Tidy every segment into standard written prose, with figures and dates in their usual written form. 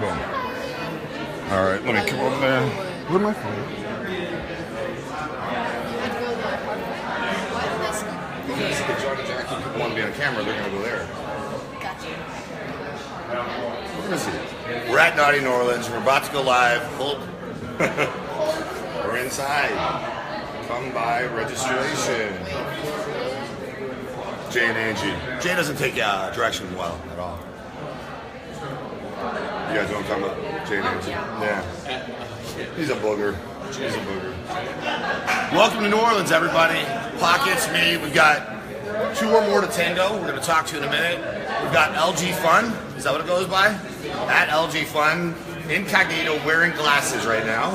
Boom. All right, let me come over there. Where's my phone? If the Jordan Jackie people want to be on camera, they're going to go there. Gotcha. We're going to see it. We're at Naughty New Orleans. We're about to go live. Hold. We're inside. Come by registration. Jay and Angie. Jay doesn't take direction well at all. You guys know what I'm talking about? Jay and Angie. Yeah. He's a booger. He's a booger. Welcome to New Orleans, everybody. Pockets, me. We've got 2 or more to tango. We're going to talk to you in a minute. We've got LG Fun. Is that what it goes by? At LG Fun. Incognito, wearing glasses right now,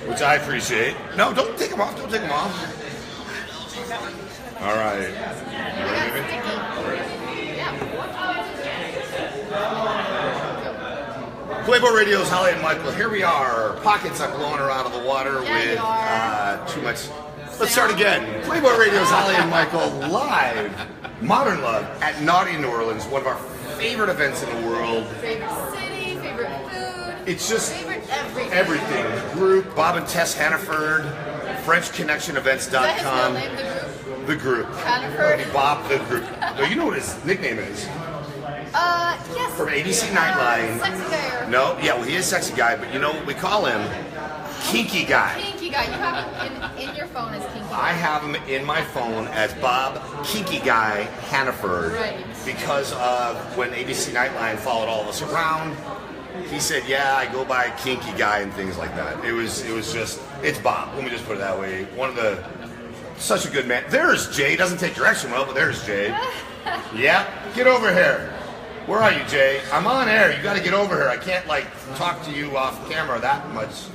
which I appreciate. No, don't take them off. Don't take them off. All right. You ready, baby? Playboy Radio's Holli and Michael. Here we are. Pockets are blowing her out of the water with too much. Let's start again. Playboy Radio's Holli and Michael live. Modern Love at Naughty New Orleans. One of our favorite events in the world. Favorite city, favorite food. It's just favorite everything. Everything. The group, Bob and Tess Hannaford, FrenchConnectionEvents.com. Is that his real name, The group. Hannaford? Bob the group. No, you know what his nickname is? Yes. From ABC Nightline. Sexy guy. No, yeah, well, he is sexy guy, but you know what we call him? Kinky guy. Kinky guy. You have him in your phone as Kinky guy. I have him in my phone as Bob Kinky Guy Hannaford. Right. Because of when ABC Nightline followed all of us around, he said, yeah, I go by Kinky Guy and things like that. It was just, it's Bob. Let me just put it that way. Such a good man. There's Jay. Doesn't take direction well, but there's Jay. Yeah, get over here. Where are you, Jay? I'm on air. You got to get over here. I can't talk to you off camera that much.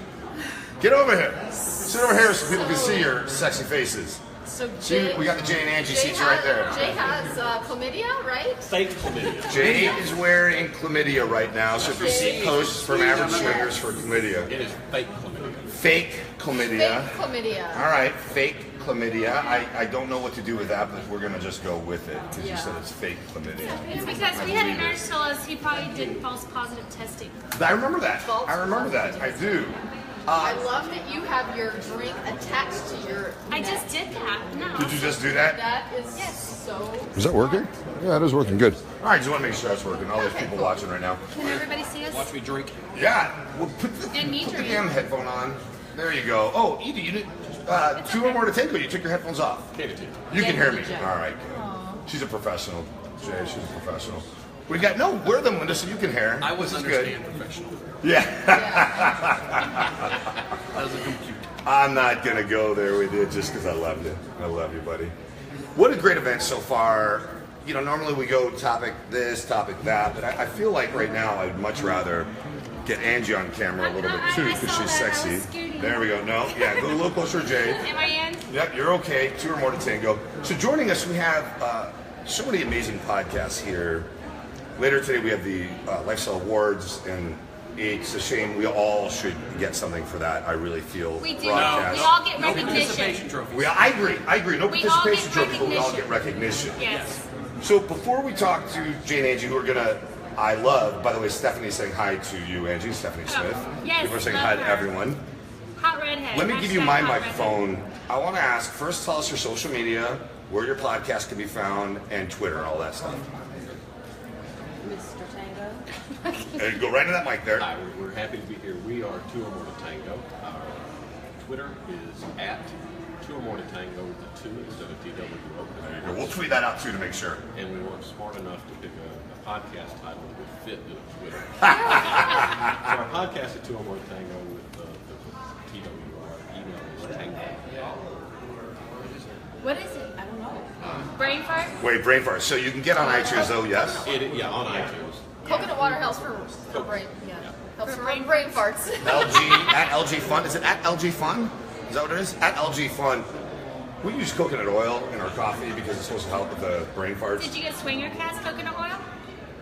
Get over here. Sit over here so people can see your sexy faces. So See, we got the Jay and Angie seats right there. Jay has chlamydia, right? Fake chlamydia. Jay is wearing chlamydia right now, so if you see posts from average swingers for chlamydia. It is fake chlamydia. Fake chlamydia. Fake chlamydia. All right, fake chlamydia. I don't know what to do with that, but we're going to just go with it because you said it's fake chlamydia. It's because we had a nurse tell us he probably did false positive testing. I remember that. I remember that. I do. I love that you have your drink attached to your I neck. just did that. No. Did you just do that? That is so... Is that working? Yeah, it is working. Good. All right, just want to make sure that's working. All those people watching right now. Can everybody see us? Watch me drink. Yeah. Well, put the And me drink. damn headphone on. There you go. Oh, Edie, you did 2 or more to tango. You took your headphones off. Gave it to you. You can hear me. Jay. All right, good. She's a professional. Jay, she's a professional. We got wear them, Linda, so you can hear. I was This is understand professional. Yeah. I was a computer. I'm not gonna go there with you just because I love you. I love you, buddy. What a great event so far. You know, normally we go topic this, topic that, but I feel like right now I'd much rather get Angie on camera a little bit too I because saw she's that. I was sexy. scared. There we go. No, yeah, go a little closer, Jay. Am I in? Yep, you're okay. 2 or more to tango. So joining us, we have so many amazing podcasts here. Later today, we have the Lifestyle Awards, and it's a shame we all should get something for that. I really feel We do. broadcast. We all get No participation recognition. trophies. I agree. No We all participation get trophy, but we all get recognition. recognition. Yes. So before we talk to Jay and Angie, who are gonna, I love. By the way, Stephanie's saying hi to you, Angie. Stephanie Smith. Yes, People are saying love hi to her. everyone. Hot redhead. Let me give you Hashtag my hot microphone. I want to ask, first tell us your social media, where your podcast can be found, and Twitter and all that stuff. Mr. Tango. And go right into that mic there. Hi, we're happy to be here. We are 2 or more to tango. Our Twitter is at 2 or more to tango with the 2 instead of TWO. We'll tweet that out too to make sure. And we weren't smart enough to pick a podcast title that would fit the Twitter. So our podcast is 2 or more to tango with the TWO. Email is tango. What is it? I don't know. Brain fart? Wait, brain fart. So you can get on iTunes though, yes? Yeah, on iTunes. Coconut water helps for brain. Yeah. Helps for brain farts. LG at LG Fun. Is it at LG Fun? Is that what it is? At LG Fun. We use coconut oil in our coffee because it's supposed to help with the brain farts. Did you get Swinger Cast coconut oil?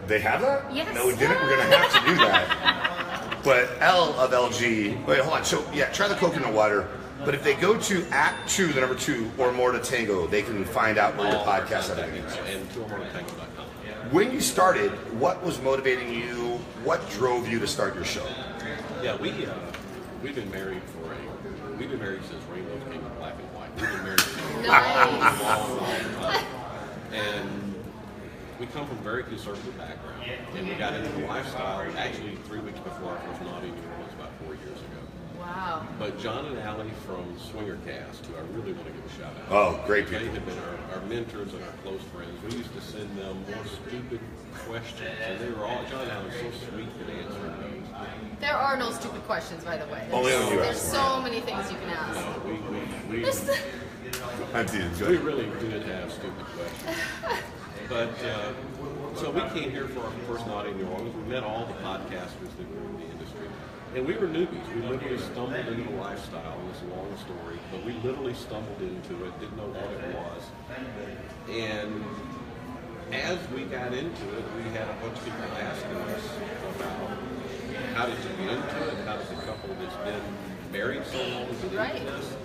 They have that? Yes. No, we didn't. We're gonna have to do that. But L of LG. Wait, hold on. So yeah, try the coconut water. But if they go to @2, the number 2, or more to tango, they can find out where your podcast everything is. And 2ormoretotango.com. When you started, what was motivating you? what drove you to start your show? Yeah, we've been married since Rainbow came in black and white. We've been married for a long time. And we come from a very conservative background. And we got into the lifestyle actually 3 weeks before our first Naughty New Orleans, about 4 years ago. Wow. But John and Allie from Swingercast, who I really want to give a shout out. Oh, great people. They have been our mentors and our close friends. We used to send them more stupid questions, and they were all, John and Allie were so sweet at answering those. There are no stupid questions, by the way. Only when you There's ask so many things you can ask. No, we really did have stupid questions. But, so we came here for our first Naughty New Orleans. We met all the podcasters that were in the industry. And we were newbies. We literally stumbled into the lifestyle. It's a long story, but we literally stumbled into it, didn't know what it was. And as we got into it, we had a bunch of people asking us about how did you get into it, how does a couple that's been married so long get into this,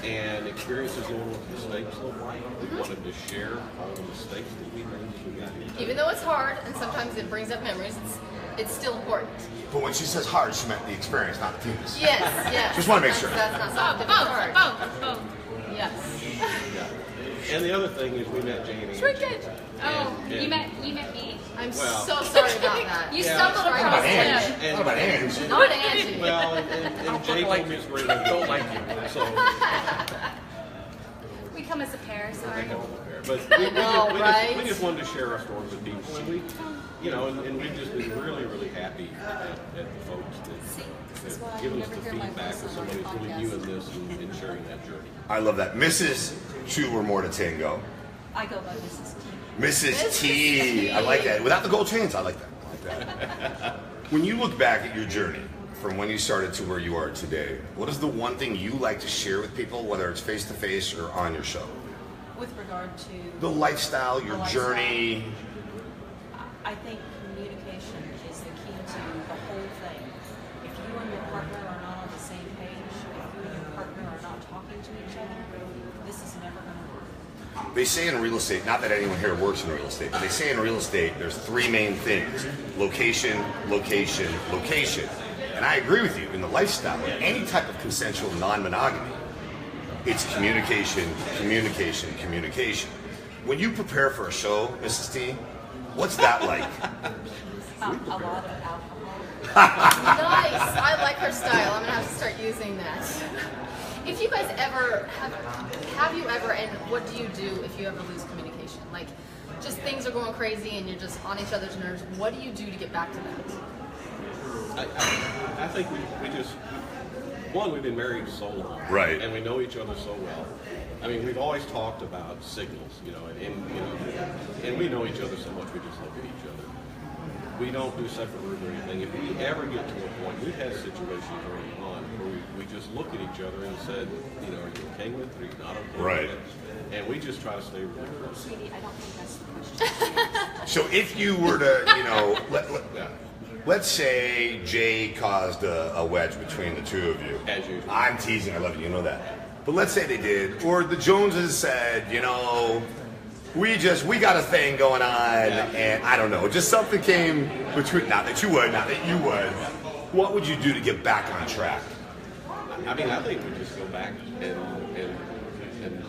and experiences going with mistakes look like. We wanted to share all the mistakes that we made as we got into it. Even though it's hard and sometimes it brings up memories, it's still important. But when she says hard, she meant the experience, not the penis. Yes, yes. Just want to make sure. That's not something that's hard. Both. Yes. Yeah. And the other thing is we met Jane and Shrinkage. Oh, and- you met me. I'm Well- so sorry about that. You Yeah. stumbled What across about Angie? it. What about Angie? Not Angie. Well, and Jay told me it's great. I don't like you. So We come as a pair, sorry. but we just wanted to share our stories with people. And we, and we've just been really, really happy at the folks that give us the feedback of somebody who's really new in this and sharing that journey. I love that. Mrs. Two or More to Tango. I go by Mrs. T. Mrs. T. I like that. Without the gold chains, I like that. When you look back at your journey from when you started to where you are today, what is the one thing you like to share with people, whether it's face to face or on your show? With regard to The lifestyle, your The lifestyle. journey. I think communication is the key to the whole thing. If you and your partner are not on the same page, if you and your partner are not talking to each other, this is never going to work. They say in real estate, not that anyone here works in real estate, but they say in real estate there's three main things: location, location, location. And I agree with you. In the lifestyle, in any type of consensual non-monogamy, it's communication, communication, communication. When you prepare for a show, Mrs. T, what's that like? A lot of alcohol. Nice. I like her style. I'm gonna have to start using that. If you guys ever have you ever, and what do you do if you ever lose communication? Like, just things are going crazy and you're just on each other's nerves. What do you do to get back to that? I think we just, one, we've been married so long. Right. And we know each other so well. I mean, we've always talked about signals, and we know each other so much, we just look at each other. We don't do separate rooms or anything. If we ever get to a point, we've had situations early on where we just look at each other and said, are you okay with it? Are you not okay Right. with it? And we just try to stay really close. Sweetie, I don't think that's the question. So if you were to, Yeah. let's say Jay caused a wedge between the two of you. As usual. I'm teasing, I love you, you know that. But let's say they did, or the Joneses said, we got a thing going on, and I don't know, just something came between, not that you would, what would you do to get back on track? I mean, I think we just go back and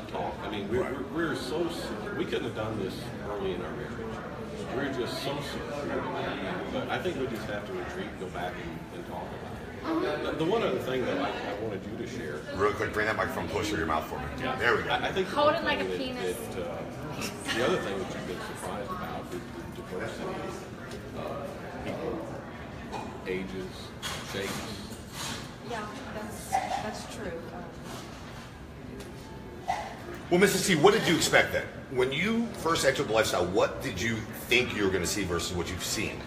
talk. I mean, we're so secure. We couldn't have done this early in our marriage. We're just so secure. But I think we just have to retreat, go back and talk about it. The one other thing that I wanted you to share. Real quick, bring that microphone closer to your mouth for me. There we go. I think Hold it the like a thing penis. the other thing that you've been surprised about is the diversity of people, ages, shapes. Yeah, that's true. Well, Mrs. T, what did you expect then? When you first entered the lifestyle, what did you think you were going to see versus what you've seen?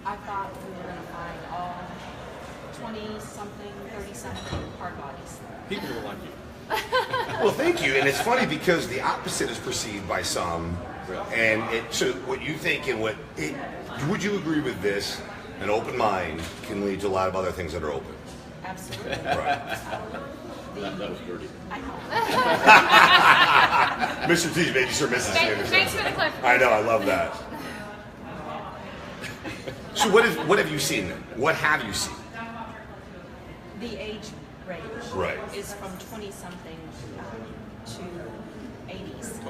I thought we were going to find all 20-something, 30-something hard bodies. People are like you. Well, thank you. And it's funny because the opposite is perceived by some. And so what you think and would you agree with this? An open mind can lead to a lot of other things that are open. Absolutely. Right. That was dirty. I know. Mr. T's making sure Mrs. T understands. Thanks for the clip. I know, I love that. So what have you seen then? What have you seen? The age range Right. is from 20-something to 80s.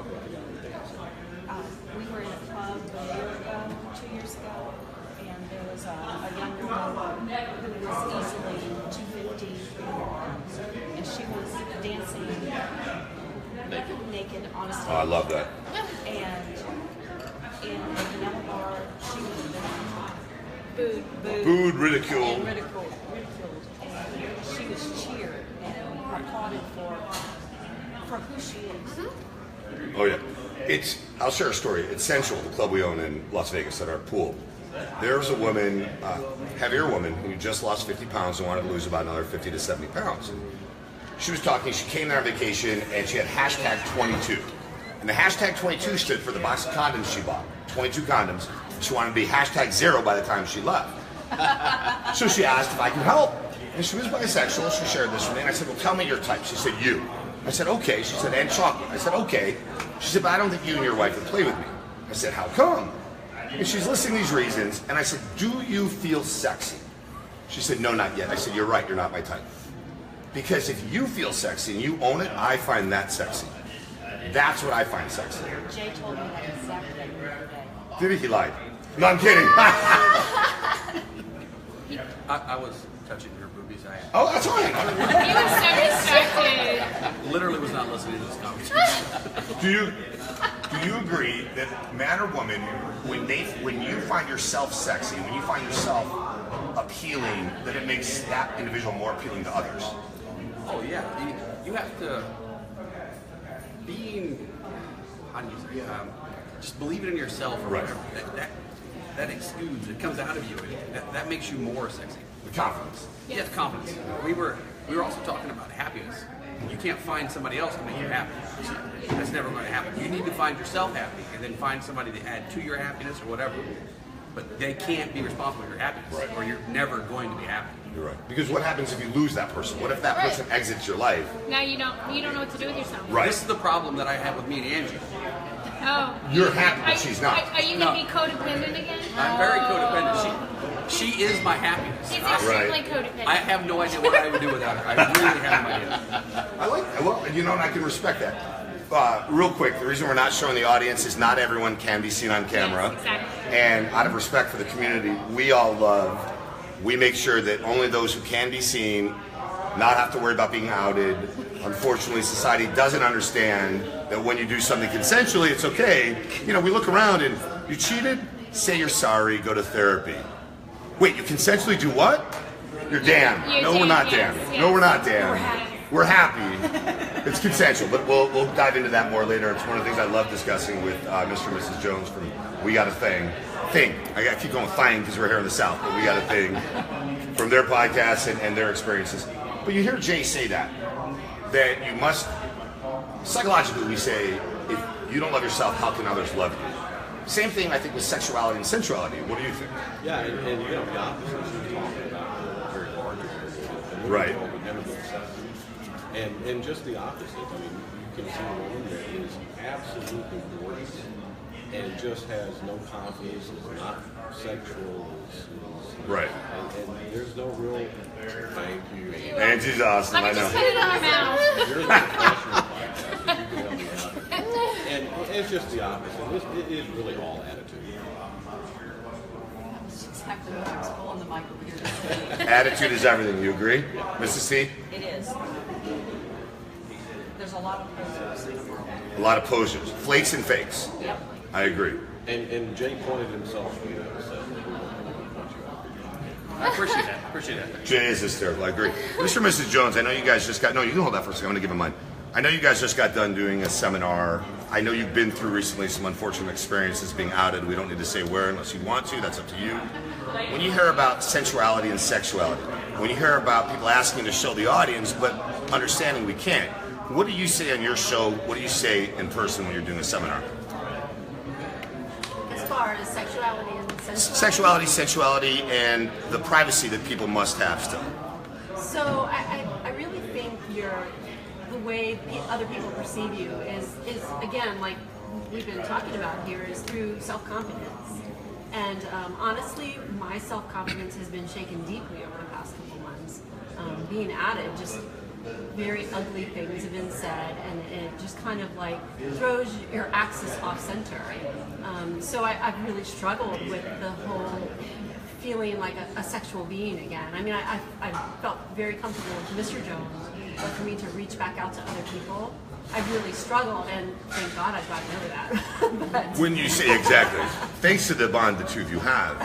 We were in a club a year ago, 2 years ago, and there was a young woman who was easily 250, and she was dancing naked on a stage. Oh, I love that. And in the vanilla bar, she would have Booed. been Booed, ridiculed. and ridiculed, and she was cheered and applauded for who she is. Oh yeah, I'll share a story. It's Central, the club we own in Las Vegas at our pool. There's a woman, heavier woman, who just lost 50 pounds and wanted to lose about another 50 to 70 pounds. She was talking, she came there on vacation, and she had hashtag 22. And the hashtag 22 stood for the box of condoms she bought, 22 condoms. She wanted to be hashtag 0 by the time she left. So she asked if I could help. And she was bisexual, she shared this with me, and I said, well, tell me your type. She said, you. I said, okay. She said, and chocolate. I said, okay. She said, but I don't think you and your wife would play with me. I said, how come? And she's listing these reasons, and I said, do you feel sexy? She said, no, not yet. I said, you're right, you're not my type. Because if you feel sexy and you own it, I find that sexy. That's what I find sexy. Jay told me that exact thing the other day. Did he? He lied. No, I'm kidding. I was touching your boobies. Oh, that's all right. He was so distracted. Literally was not listening to this conversation. Do you agree that man or woman, when you find yourself sexy, when you find yourself appealing, that it makes that individual more appealing to others? Oh yeah, you have to being, how do you say, just believe it in yourself or Right. whatever. That exudes, it comes out of you. That makes you more sexy. The confidence. Yes, confidence. We were also talking about happiness. You can't find somebody else to make you happy. That's never going to happen. You need to find yourself happy and then find somebody to add to your happiness or whatever. But they can't be responsible for your happiness, Right. or you're never going to be happy. You're right. Because what happens if you lose that person? What if that person exits your life? Now you don't know what to do with yourself. Right. This is the problem that I have with me and Angie. Oh. You're happy, but she's not. Are you going to be codependent again? I'm very codependent. She is my happiness. He's I extremely codependent. have no idea what I would do without her. I really have no idea. I like that. Well, you know, and I can respect that. Real quick, the reason we're not showing the audience is not everyone can be seen on camera. Yes, exactly. And out of respect for the community we make sure that only those who can be seen not have to worry about being outed. Unfortunately, society doesn't understand that when you do something consensually, it's okay. You know, we look around and you cheated, say you're sorry, go to therapy. Wait, you consensually do what? You're damned. You're No, we're not damned, damned. yes, No, we're not yes. damned. We're happy. It's consensual, but we'll dive into that more later. It's one of the things I love discussing with Mr. and Mrs. Jones from We Got a Thing. I got to keep going thing because we're here in the South, but We Got a Thing from their podcasts and their experiences. But you hear Jay say that you must, psychologically we say, if you don't love yourself, how can others love you? Same thing I think with sexuality and sensuality. What do you think? Yeah, and you know, the opposite is talking about very hard. Right. Would never be accepted. And just the opposite. I mean, you can see a woman that is absolutely gorgeous and just has no confidence, is not sexual, Right. and there's no real thank you. Angie's awesome, I Let me just put know. it in your mouth. You're the professional podcast. You can help me out. And it's just the opposite. It is really all attitude. That's exactly what I was pulling the mic over here to say. Attitude is everything. You agree? Mrs. C? It is. There's a lot of posers in the world. A lot of posers. Flakes and fakes. Yep. I agree. And Jay pointed himself to you and said, I appreciate that. Jay is hysterical. I agree. Mr. and Mrs. Jones, I know you guys just got, no, you can hold that for a second. I'm going to give him mine. I know you guys just got done doing a seminar. I know you've been through recently some unfortunate experiences being outed. We don't need to say where unless you want to. That's up to you. When you hear about sensuality and sexuality, when you hear about people asking to show the audience, but understanding we can't, what do you say on your show? What do you say in person when you're doing a seminar? As far as sexuality and Sexuality, sensuality, and the privacy that people must have still. So I really think the way other people perceive you is again, like we've been talking about here, is through self-confidence. And honestly, my self-confidence has been shaken deeply over the past couple months. Being added, just very ugly things have been said, and it just kind of like throws your axis off center. So I've really struggled with the whole feeling like a sexual being again. I mean, I felt very comfortable with Mr. Jones, but for me to reach back out to other people, I've really struggled, and thank God I've gotten over that. But When you say exactly, thanks to the bond the two of you have,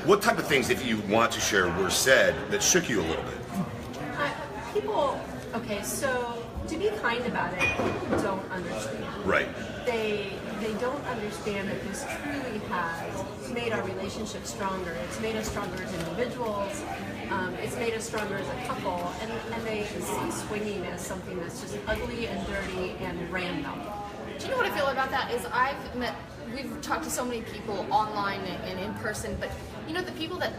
what type of things, if you want to share, were said that shook you a little bit? people, okay, so to be kind about it, people don't understand. Right. They don't understand that this truly has made our relationship stronger. It's made us stronger as individuals. It's made us stronger as a couple. And they see swinging as something that's just ugly and dirty and random. Do you know what I feel about that? Is we've talked to so many people online and in person, but you know, the people that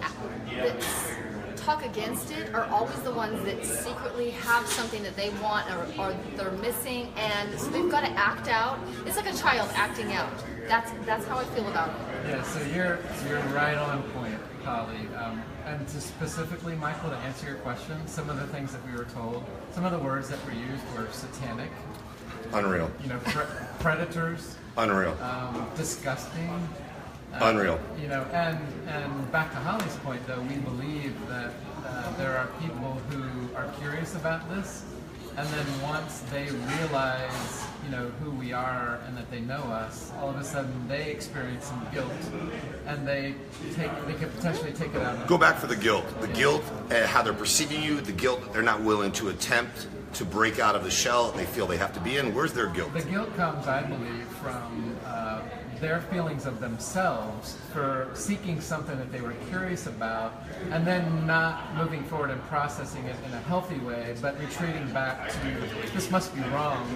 talk against it are always the ones that secretly have something that they want or they're missing, and so they've got to act out. It's like a child acting out. That's how I feel about it. Yeah, so you're right on point, Holly. And to specifically, Michael, to answer your question, some of the things that we were told, some of the words that were used were satanic. Unreal. You know, predators. Unreal. Disgusting. Unreal. You know, and back to Holly's point, though, we believe that there are people who are curious about this, and then once they realize, you know, who we are and that they know us, all of a sudden they experience some guilt, and they can potentially take it out on Go back for the guilt. The guilt at how they're perceiving you, the guilt that they're not willing to attempt to break out of the shell they feel they have to be in. Where's their guilt? The guilt comes, I believe, from their feelings of themselves for seeking something that they were curious about, and then not moving forward and processing it in a healthy way, but retreating back to this must be wrong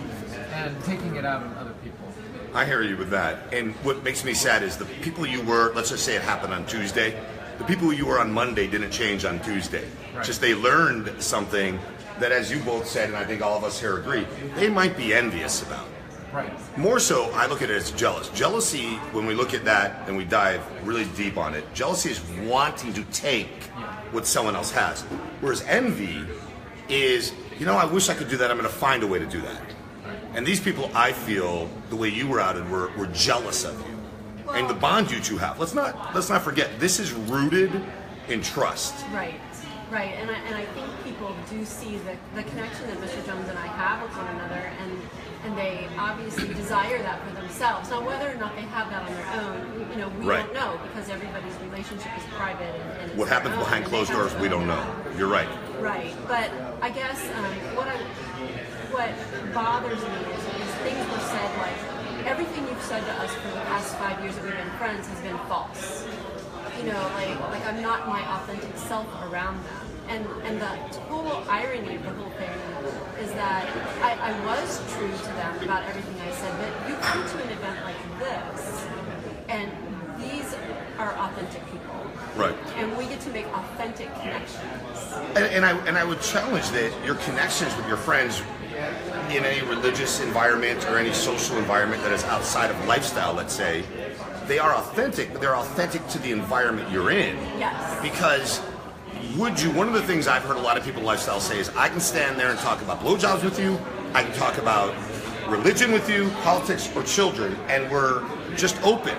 and taking it out on other people. I hear you with that. And what makes me sad is the people you were, let's just say it happened on Tuesday, the people you were on Monday didn't change on Tuesday. Right. Just they learned something that, as you both said, and I think all of us here agree, they might be envious about. Right. More so, I look at it as jealous. Jealousy, when we look at that and we dive really deep on it, jealousy is wanting to take what someone else has. Whereas envy is, you know, I wish I could do that, I'm going to find a way to do that. And these people, I feel, the way you were outed, were jealous of you. And the bond you two have. Let's not forget, this is rooted in trust. Right. Right, and I think people do see the connection that Mr. Jones and I have with one another, and they obviously desire that for themselves. Now, whether or not they have that on their own, you know, we Right. don't know, because everybody's relationship is private. And it's What happens their own, behind and closed they have doors, to we own don't know. that. You're right. Right, but I guess what bothers me is things were said like, everything you've said to us for the past 5 years that we've been friends has been false. You know, like I'm not my authentic self around them. And the total irony of the whole thing is that I was true to them about everything I said, but you come to an event like this, and these are authentic people. Right. And we get to make authentic connections. And I would challenge that your connections with your friends in any religious environment or any social environment that is outside of lifestyle, let's say, they are authentic, but they're authentic to the environment you're in. Yes. Because one of the things I've heard a lot of people in lifestyle say is, I can stand there and talk about blowjobs with you, I can talk about religion with you, politics, or children, and we're just open.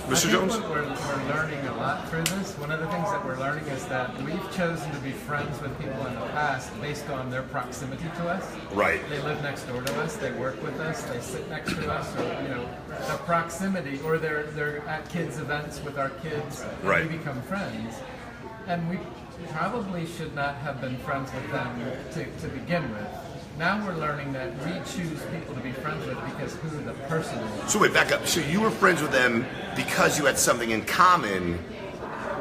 Mr. Jones? I think what we're learning a lot through this, one of the things that we're learning is that we've chosen to be friends with people in the past based on their proximity to us. Right. They live next door to us, they work with us, they sit next to us, or, you know, the proximity, or they're at kids' events with our kids, and Right. we become friends. And we probably should not have been friends with them to begin with. Now we're learning that we choose people to be friends with because who the person is. So wait, back up. So you were friends with them because you had something in common,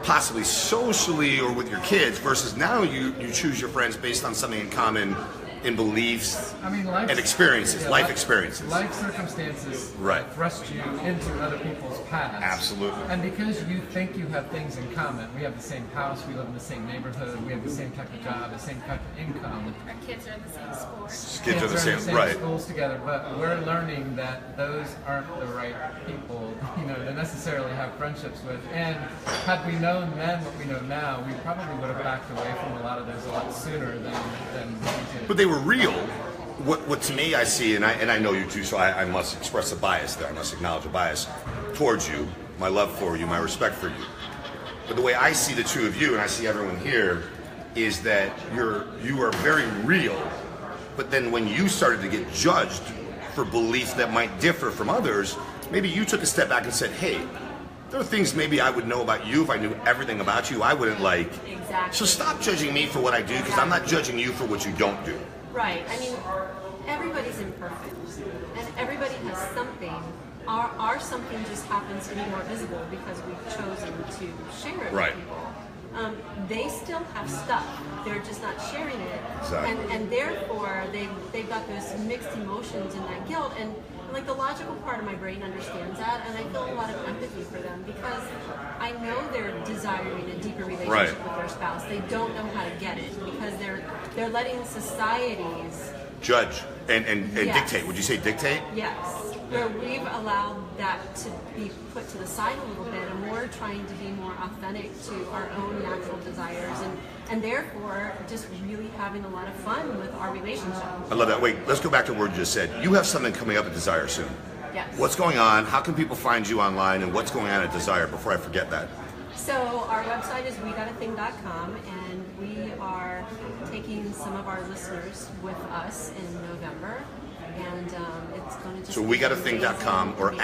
possibly socially or with your kids, versus now you choose your friends based on something in common in beliefs I mean, and experiences, yeah, life experiences. Life circumstances Right. thrust you into other people's paths. Absolutely. And because you think you have things in common, we have the same house, we live in the same neighborhood, we have the same type of job, the same type of income. Our kids are in the same sports. Kids are the in same, right? schools together, but we're learning that those aren't the right people, to necessarily have friendships with. And had we known then what we know now, we probably would have backed away from a lot of those a lot sooner than we did. But they were real. What to me I see, and I know you too, so I must express a bias there. I must acknowledge a bias towards you, my love for you, my respect for you. But the way I see the two of you, and I see everyone here, is that you are very real. But then when you started to get judged for beliefs that might differ from others, maybe you took a step back and said, hey, there are things maybe I would know about you if I knew everything about you I wouldn't like. Exactly. So stop judging me for what I do, because I'm not judging you for what you don't do. Right. I mean, everybody's imperfect, and everybody has something. Our something just happens to be more visible because we've chosen to share it Right. with people. They still have stuff. They're just not sharing it, Exactly. and therefore they've got those mixed emotions and that guilt. And like the logical part of my brain understands that, and I feel a lot of empathy for them because I know they're desiring a deeper relationship Right. with their spouse. They don't know how to get it because they're letting societies Judge and Yes. dictate. Would you say dictate? Yes, where we've allowed that to be put to the side a little bit, and we're trying to be more authentic to our own natural desires, and therefore just really having a lot of fun with our relationship. I love that. Wait, let's go back to what you just said. You have something coming up at Desire soon. Yes. What's going on? How can people find you online, and what's going on at Desire before I forget that? So our website is wegotathing.com, and we are taking some of our listeners with us in November, and it's going to just So be wegotathing.com or amazing.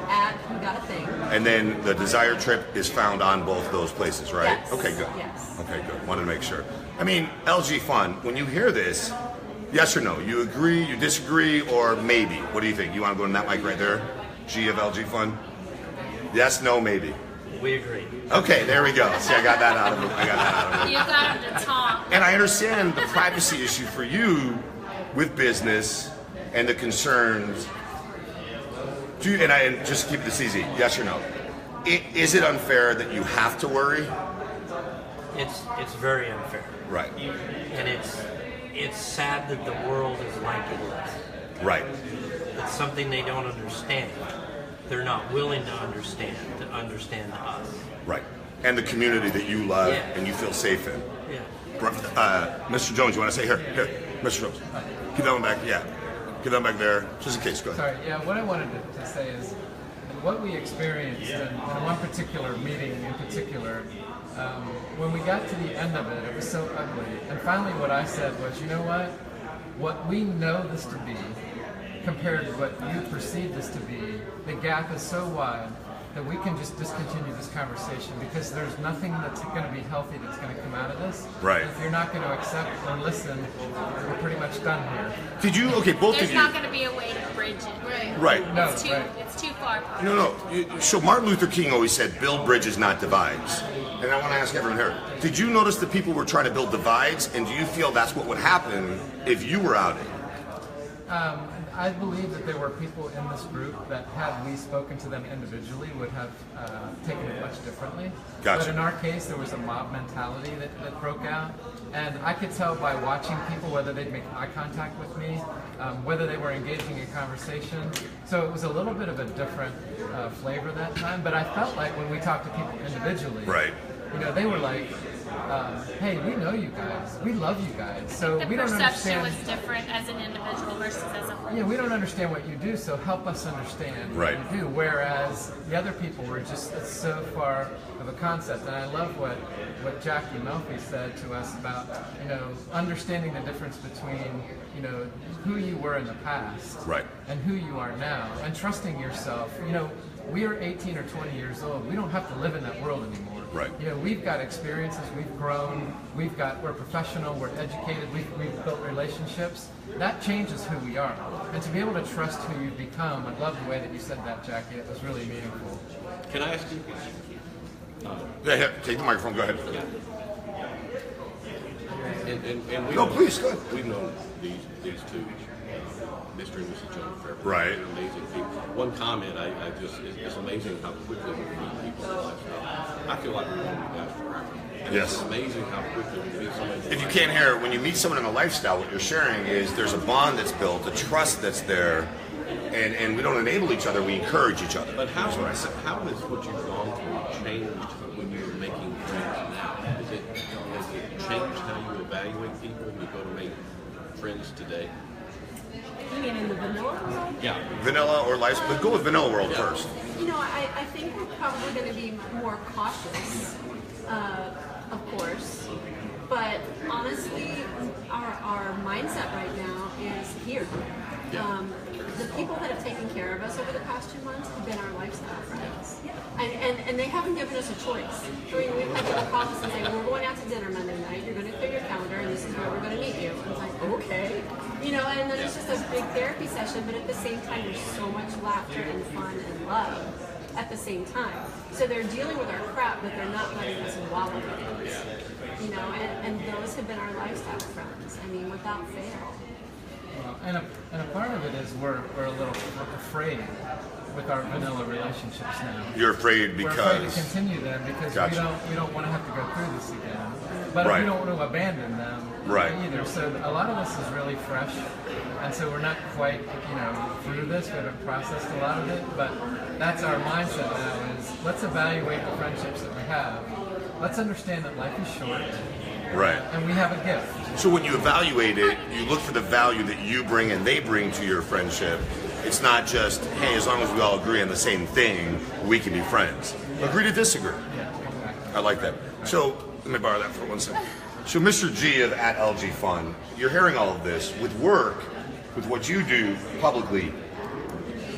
at, We Got a Thing. and then the Desire trip is found on both those places, right? Yes. Okay, good. Yes. Okay, good. Wanted to make sure. I mean, LG Fun, when you hear this, yes or no? You agree, you disagree, or maybe? What do you think? You want to go to that mic right there? G of LG Fun? Yes, no, maybe. We agree. Okay, there we go. See, I got that out of it. You got him to talk. And I understand the privacy issue for you with business and the concerns. And just keep this easy. Yes or no? Is it unfair that you have to worry? It's very unfair. Right. And it's sad that the world is like it is. Right. It's something they don't understand. They're not willing to understand us. Right. And the community that you love Yeah. and you feel safe in. Yeah. Mr. Jones, you want to say here? Here, Mr. Jones. Keep that one back. Yeah. Keep that one back there. Just in case. Go ahead. Sorry, yeah, what I wanted to say is what we experienced in one particular meeting in particular, when we got to the end of it, it was so ugly. And finally what I said was, you know what we know this to be, compared to what you perceive this to be, the gap is so wide that we can just discontinue this conversation because there's nothing that's going to be healthy that's going to come out of this. Right. If you're not going to accept or listen, we're pretty much done here. Did you? Okay, both There's of you. not going to be a way to bridge it. Right. Right. No, It's too, right. it's too far apart. No. So Martin Luther King always said, build bridges, not divides. And I want to ask everyone here, did you notice that people were trying to build divides? And do you feel that's what would happen if you were outed? I believe that there were people in this group that, had we spoken to them individually, would have taken it much differently. Gotcha. But in our case, there was a mob mentality that broke out. And I could tell by watching people whether they'd make eye contact with me, whether they were engaging in conversation. So it was a little bit of a different flavor that time. But I felt like when we talked to people individually, Right. They were like, hey, we know you guys. We love you guys. So The we don't perception understand. was different as an individual versus as a whole. Yeah, we don't understand what you do, so help us understand Right. what you do. Whereas the other people were just so far of a concept. And I love what Jackie Melfi said to us about, understanding the difference between, who you were in the past Right. and who you are now, and trusting yourself. We are 18 or 20 years old. We don't have to live in that world anymore. Right. We've got experiences, we've grown, we're professional, we're educated, we've built relationships. That changes who we are. And to be able to trust who you've become, I love the way that you said that, Jackie. It was really meaningful. Can I ask you? Yeah, here, take the microphone. Go ahead. And we No, please, go ahead. We've known these two, Mr. and Mrs. Jones, forever. Right. They're amazing people. One comment, it's amazing how quickly we meet people in lifestyle. I feel like we've known you guys forever. And Yes. It's amazing how quickly we meet somebody. If you can't hear, when you meet someone in a lifestyle, what you're sharing is there's a bond that's built, a trust that's there, and we don't enable each other, we encourage each other. But how That's what I said. has what you've gone through changed when you're making friends now? Has it changed how you evaluate people when you go to make friends today? You mean in the vanilla world? Yeah. Vanilla or life, but go with vanilla world first. You know, I think we're probably going to be more cautious, of course. But honestly, our mindset right now is here. The people that have taken care of us over the past 2 months have been our lifestyle friends. And they haven't given us a choice. I mean, we've had people call us and say, we're going out to dinner Monday night, you're going to clear your calendar, and this is where we're going to meet you. And it's like, okay. You know, and then it's just a big therapy session, but at the same time, there's so much laughter and fun and love at the same time. So they're dealing with our crap, but they're not letting us wallow in it. You know, and those have been our lifestyle friends. I mean, without fail. Well, and a part of it is we're a little afraid with our vanilla relationships now. You're afraid We're afraid to because continue them because Gotcha. we don't want to have to go through this again. But Right. we don't want to abandon them Right. either. So a lot of this is really fresh, and so we're not quite through this. We haven't processed a lot of it, but that's our mindset now: is let's evaluate the friendships that we have. Let's understand that life is short, right. and we have a gift. So when you evaluate it, you look for the value that you bring and they bring to your friendship. It's not just, hey, as long as we all agree on the same thing, we can be friends. Agree to disagree. Yeah, exactly. I like that. So let me borrow that for 1 second. So Mr. G of at LG Fun, you're hearing all of this with work, with what you do publicly.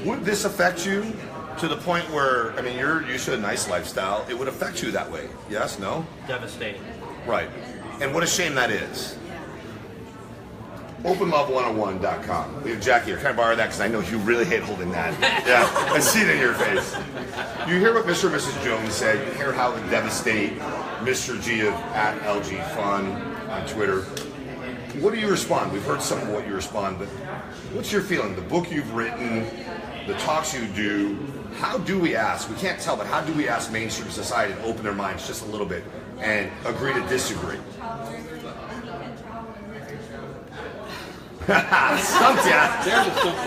Would this affect you to the point where, I mean, you're used to a nice lifestyle. It would affect you that way. Yes? No? Devastating. Right. And what a shame that is. OpenLove101.com. We have Jackie here. Can I borrow that? Because I know you really hate holding that. Yeah, I see it in your face. You hear what Mr. and Mrs. Jones said. You hear how it devastate Mr. G of at LG Fun on Twitter. What do you respond? We've heard some of what you respond, but what's your feeling? The book you've written, the talks you do, how do we ask? We can't tell, but how do we ask mainstream society to open their minds just a little bit and agree to disagree? Stumped ya.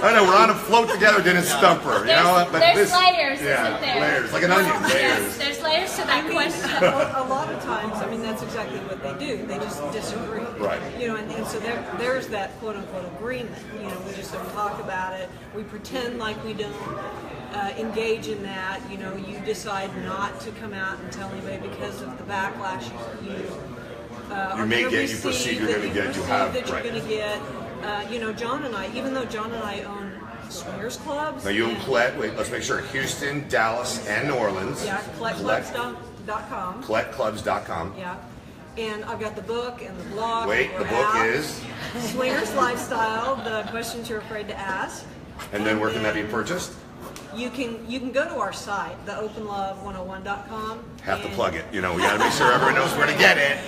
I know, we're on a float together, didn't stump her. You know what? But There's layers, yeah, isn't there? layers, like an onion. Yes, Layers. there's layers to that question. A lot of times, I mean, that's exactly what they do. They just disagree. Right. You know, and so there's that quote unquote agreement. You know, we just don't talk about it. We pretend like we don't engage in that. You know, you decide not to come out and tell anybody because of the backlash You may get, you perceive you're going to get, you have. that you're Right. going to get. You know, John and I, even though John and I own swingers clubs. Now you own Colette, wait, let's make sure, Houston, Dallas, and New Orleans. Yeah, ColetteClubs.com. ColetteClubs.com. Yeah. And I've got the book and the blog. Wait, the book is? Swingers Lifestyle, the questions you're afraid to ask. And then where can that be purchased? You can go to our site, the openlove101.com. Have to plug it. You know, we got to make sure everyone knows where to get it.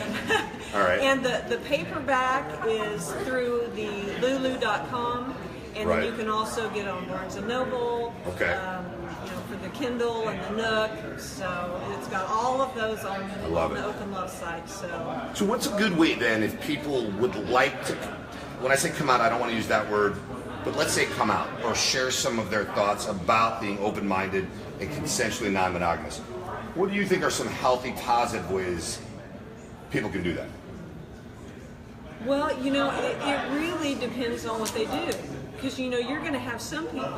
All right. And the paperback is through the lulu.com. And Right. then you can also get it on Barnes & Noble. Okay. You know, for the Kindle and the Nook. So it's got all of those on love the it. Open Love site. So what's a good way then if people would like to, when I say come out, I don't want to use that word, but let's say come out or share some of their thoughts about being open-minded and consensually non-monogamous. What do you think are some healthy, positive ways people can do that? Well, you know, it really depends on what they do. Because, you know, you're going to have some people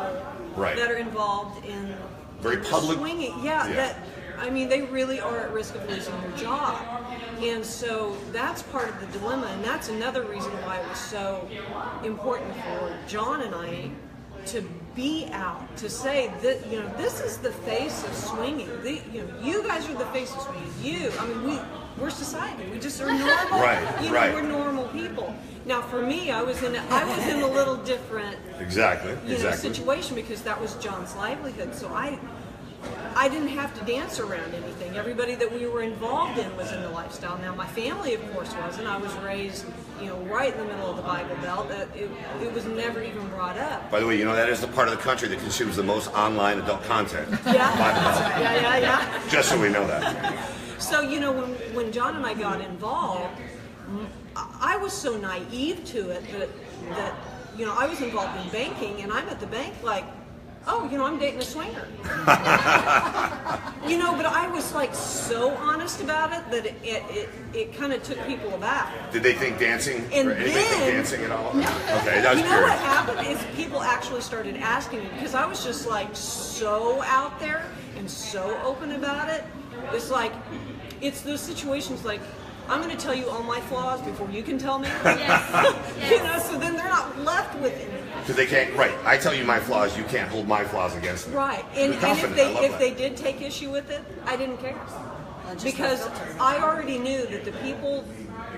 Right. that are involved in Very public. swinging. Yeah. That, I mean, they really are at risk of losing their job. And so that's part of the dilemma. And that's another reason why it was so important for John and I to be out, to say that, you know, this is the face of swinging. You guys are the face of swinging. I mean, we're society. We just are normal. Right, you know, right. we're normal people. Now, for me, I was in a little different Exactly. situation because that was John's livelihood. So I didn't have to dance around anything. Everybody that we were involved in was in the lifestyle. Now, my family, of course, wasn't. I was raised, right in the middle of the Bible Belt. It was never even brought up. By the way, that is the part of the country that consumes the most online adult content. Yeah. Bible Belt. Yeah. Just so we know that. So, when John and I got involved, I was so naive to it that I was involved in banking, and I'm at the bank like, oh, I'm dating a swinger. But I was like so honest about it that it kind of took people aback. Did they think dancing? And or anybody think then- dancing at all? No. Okay, that was what curious. happened is people actually started asking me because I was just like so out there and so open about it. It's like, it's those situations like, I'm going to tell you all my flaws before you can tell me. Yes. So then they're not left with anything. Because they can't, right. I tell you my flaws, you can't hold my flaws against me. Right. And Be confident. I love if that. they did take issue with it, I didn't care. Because I already knew that the people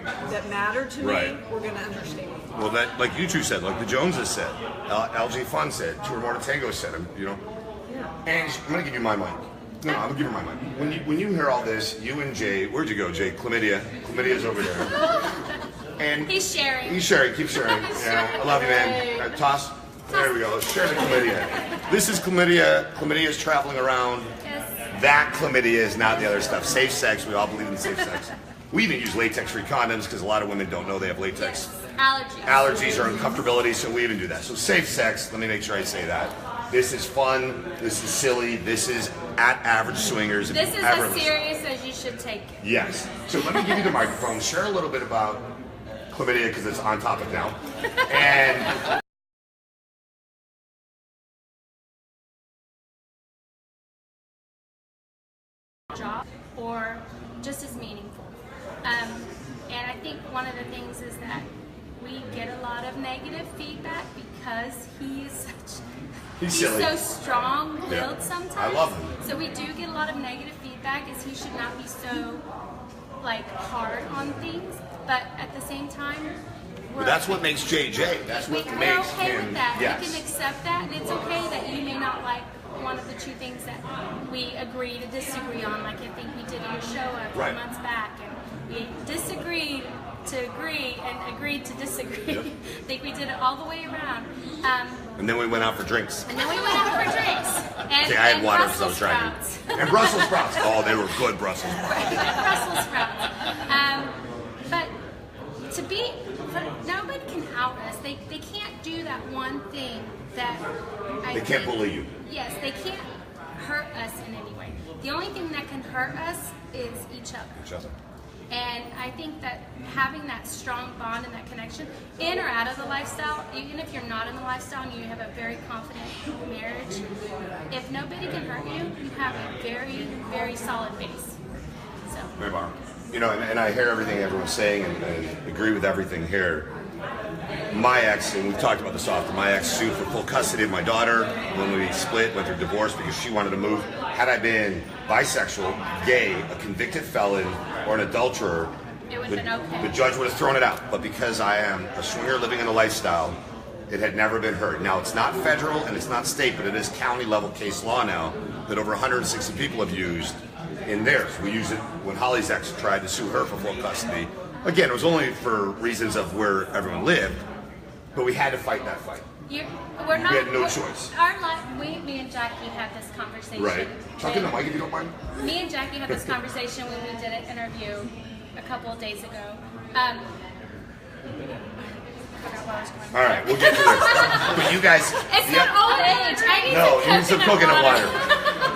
that mattered to me Right. were going to understand. Well, that, like you two said, like the Joneses said, LG Fun said, Two or More to Tango said, Yeah. And I'm going to give you my mic. No, I'm going to give her my mic. When you hear all this, you and Jay, where'd you go, Jay? Chlamydia. Chlamydia's over there. And He's sharing. He's sharing. Keep sharing. Yeah, I love you, man. Toss. There we go. Let's share the chlamydia. This is chlamydia. Chlamydia is traveling around. Yes. That chlamydia is not the other stuff. Safe sex. We all believe in safe sex. We even use latex-free condoms because a lot of women don't know they have latex. Allergies. Allergies or uncomfortability, so we even do that. So safe sex. Let me make sure I say that. This is fun. This is silly. This is at Average Swingers. If This you is ever as listen. serious as you should take it. Yes. So let me give you the microphone. Share a little bit about chlamydia because it's on topic now. And Job or just as meaningful. And I think one of the things is that we get a lot of negative feedback because he's silly. so strong-willed Yeah. sometimes. I love him. So we do get a lot of negative feedback as he should not be so hard on things, but at the same time, But that's what makes JJ. That's what we're makes okay him. with that. Yes. We can accept that, and it's okay that you may not like one of the two things that we agree to disagree on. Like I think we did in your show a few Right. months back, and we disagreed to agree and agreed to disagree. Yep. I think we did it all the way around. And then we went out for drinks. And then we went out for drinks. And, Okay, I had and water because I Brussels was driving. sprouts. And Brussels sprouts. Oh, they were good Brussels sprouts. Brussels sprouts. But nobody can out us. They can't do that one thing that They can't bully you. Yes, they can't hurt us in any way. The only thing that can hurt us is each other. Each other. And I think that having that strong bond and that connection, in or out of the lifestyle, even if you're not in the lifestyle and you have a very confident marriage, if nobody can hurt you, you have a very, very solid base. So. Very bar. And I hear everything everyone's saying and agree with everything here. My ex, and we've talked about this often, my ex sued for full custody of my daughter when we split, went through divorce because she wanted to move. Had I been bisexual, gay, a convicted felon, or an adulterer, It would have been okay. the judge would have thrown it out. But because I am a swinger living in a lifestyle, it had never been heard. Now, it's not federal and it's not state, but it is county level case law now that over 160 people have used in theirs. We used it when Holli's ex tried to sue her for full custody. Again, it was only for reasons of where everyone lived, but we had to fight that fight. We're not, We had no we're- choice. Me and Jackie had this conversation. Right. Talk in the when- mic if you don't mind. Me and Jackie had this conversation when we did an interview a couple of days ago. I forgot where I was going. All right, we'll get to this. But you guys... It's not old age. I need No, some you need some coconut water.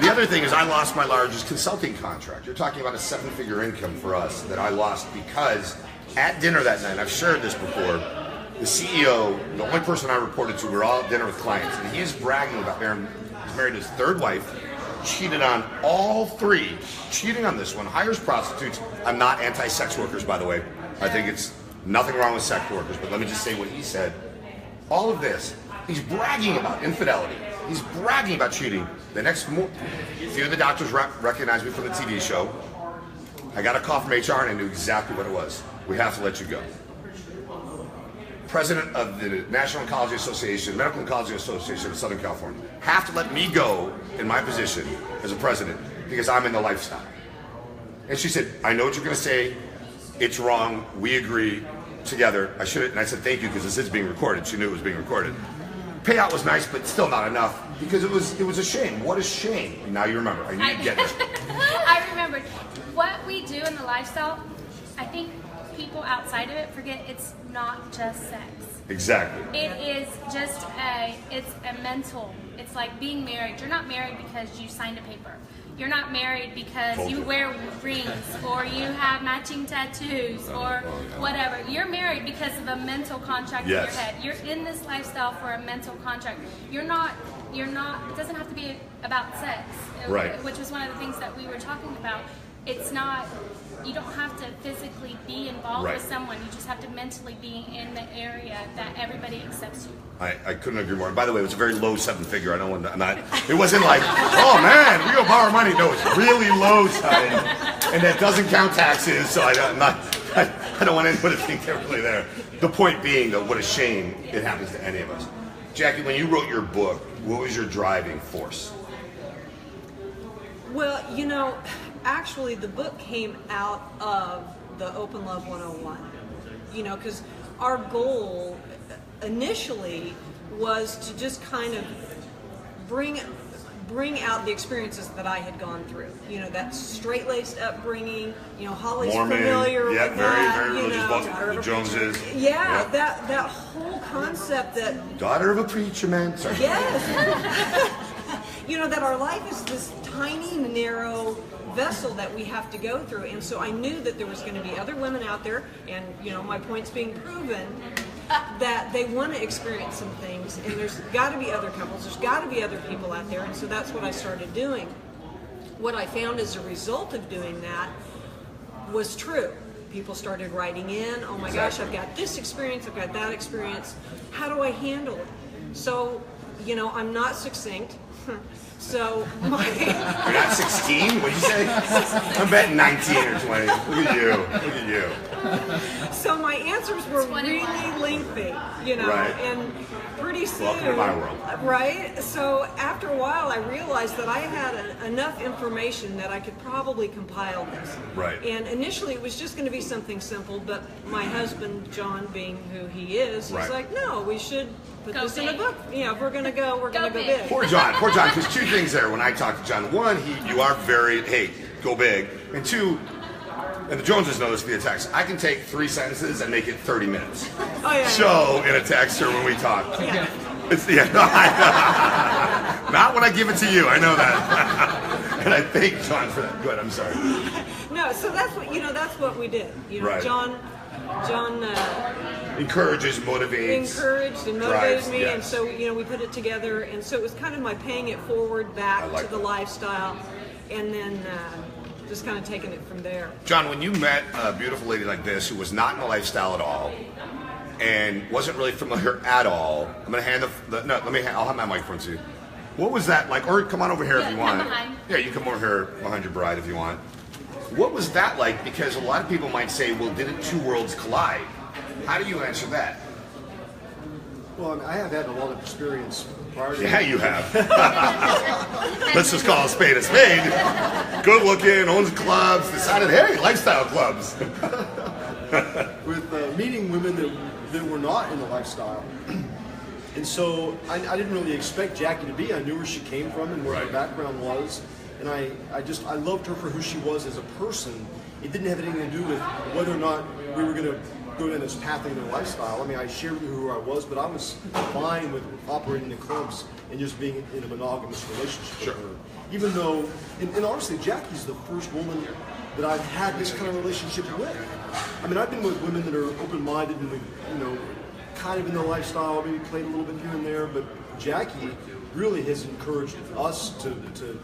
The other thing is I lost my largest consulting contract. You're talking about a 7-figure income for us that I lost because at dinner that night, I've shared this before, the CEO, the only person I reported to, we were all at dinner with clients, and he is bragging about he's married his third wife, cheated on all three, cheating on this one, hires prostitutes. I'm not anti-sex workers, by the way. I think it's nothing wrong with sex workers, but let me just say what he said. All of this, he's bragging about infidelity. He's bragging about cheating. The next morning, a few of the doctors recognized me from the TV show. I got a call from HR and I knew exactly what it was. We have to let you go. president of the National Oncology Association, Medical Oncology Association of Southern California, have to let me go in my position as a president because I'm in the lifestyle. And she said, I know what you're going to say. It's wrong. We agree together. I should. And I said, thank you, because this is being recorded. She knew it was being recorded. Payout was nice, but still not enough because it was a shame. What a shame. Now you remember. I need to get this. I remembered. What we do in the lifestyle, I think people outside of it forget it's not just sex. Exactly. It is just it's a mental, it's like being married. You're not married because you signed a paper. You're not married because you wear rings or you have matching tattoos or whatever. You're married because of a mental contract in your head. You're in this lifestyle for a mental contract. You're not, it doesn't have to be about sex, which was one of the things that we were talking about. It's not, you don't have to physically be involved with someone. You just have to mentally be in the area that everybody accepts you. I couldn't agree more. By the way, it was a very low 7-figure. It wasn't like, oh man, we go borrow money. No, it's really low 7, and that doesn't count taxes. So I don't want anyone to think they're really there. The point being that what a shame it happens to any of us. Jackie, when you wrote your book, what was your driving force? Well, you know, actually the book came out of the Open Love 101, you know, because our goal initially was to just kind of bring out the experiences that I had gone through. You know, that straight-laced upbringing, you know, Holli's Mormon, familiar with that. Very religious, both the Joneses. Yeah, that whole concept that... Daughter of a preacher man. Sorry. Yes. You know, that our life is this tiny, narrow vessel that we have to go through. And so I knew that there was going to be other women out there, and, you know, my point's being proven, that they want to experience some things, and there's got to be other couples, there's got to be other people out there, and so that's what I started doing. What I found as a result of doing that was true. People started writing in, oh my gosh, I've got this experience, I've got that experience, how do I handle it? So, you know, I'm not succinct. So You're not 16? What'd you say? I'm betting 19 or 20. Look at you. Look at you. So my answers were really lengthy, you know, and pretty soon. Welcome to my world. Right? So after a while, I realized that I had enough information that I could probably compile this. Right. And initially, it was just going to be something simple, but my husband, John, being who he is, he's like, no, we should put this in a book. Yeah, if we're going to go, we're going to go big. Poor John, because two things there when I talk to John. One, you are very, hey, go big. And two, and the Joneses know this via text, I can take 3 sentences and make it 30 minutes. Oh, yeah. So, in a text or when we talk. Yeah. It's not when I give it to you, I know that. And I thank John for that. Good, I'm sorry. No, so that's what, you know, that's what we did. You know, John encourages, motivates, encouraged and motivated me, yes. And so, you know, we put it together, and so it was kind of my paying it forward back to the lifestyle, and then just kind of taking it from there. John, when you met a beautiful lady like this who was not in the lifestyle at all and wasn't really familiar at all, I'm going to hand I'll have my microphone to you. What was that like? Or come on over here if you want. Yeah, you come over here behind your bride if you want. What was that like? Because a lot of people might say, well, didn't two worlds collide? How do you answer that? Well, I mean, I have had a lot of experience prior to you have. Let's just call a spade a spade. Good looking, owns clubs, decided, hey, lifestyle clubs. With meeting women that were not in the lifestyle. And so I didn't really expect Jackie to be. I knew where she came from and where her background was. And I loved her for who she was as a person. It didn't have anything to do with whether or not we were going to go down this path into the lifestyle. I mean, I shared with her who I was, but I was fine with operating in clubs and just being in a monogamous relationship with her. Even though, and honestly, Jackie's the first woman that I've had this kind of relationship with. I mean, I've been with women that are open-minded and, you know, kind of in the lifestyle, maybe played a little bit here and there, but Jackie really has encouraged us to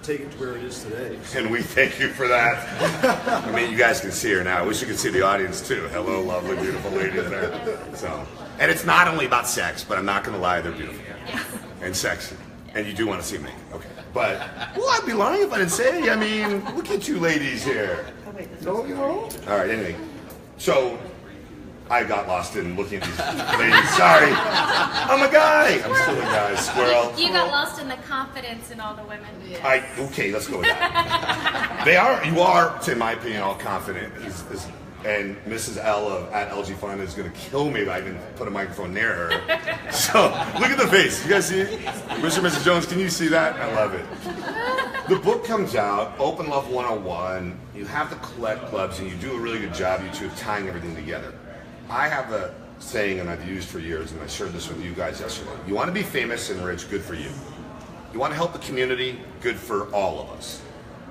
take it to where it is today. And we thank you for that. I mean, you guys can see her now. I wish you could see the audience too. Hello, lovely, beautiful lady there. So, and it's not only about sex, but I'm not going to lie, they're beautiful and sexy. And you do want to see me, okay? But well, I'd be lying if I didn't say. I mean, look at you ladies here. No, you know. All right. Anyway, so I got lost in looking at these ladies. Sorry. I'm a guy. I'm still a guy. Squirrel. You got lost in the confidence in all the women. Okay, let's go with that. You are, in my opinion, all confident. And Mrs. L at LG Fun is going to kill me if I even put a microphone near her. So, look at the face. You guys see it? Mr. and Mrs. Jones, can you see that? I love it. The book comes out, Open Love 101. You have the collect clubs, and you do a really good job, you two, of tying everything together. I have a saying, and I've used for years, and I shared this with you guys yesterday. You want to be famous and rich, good for you. You want to help the community, good for all of us.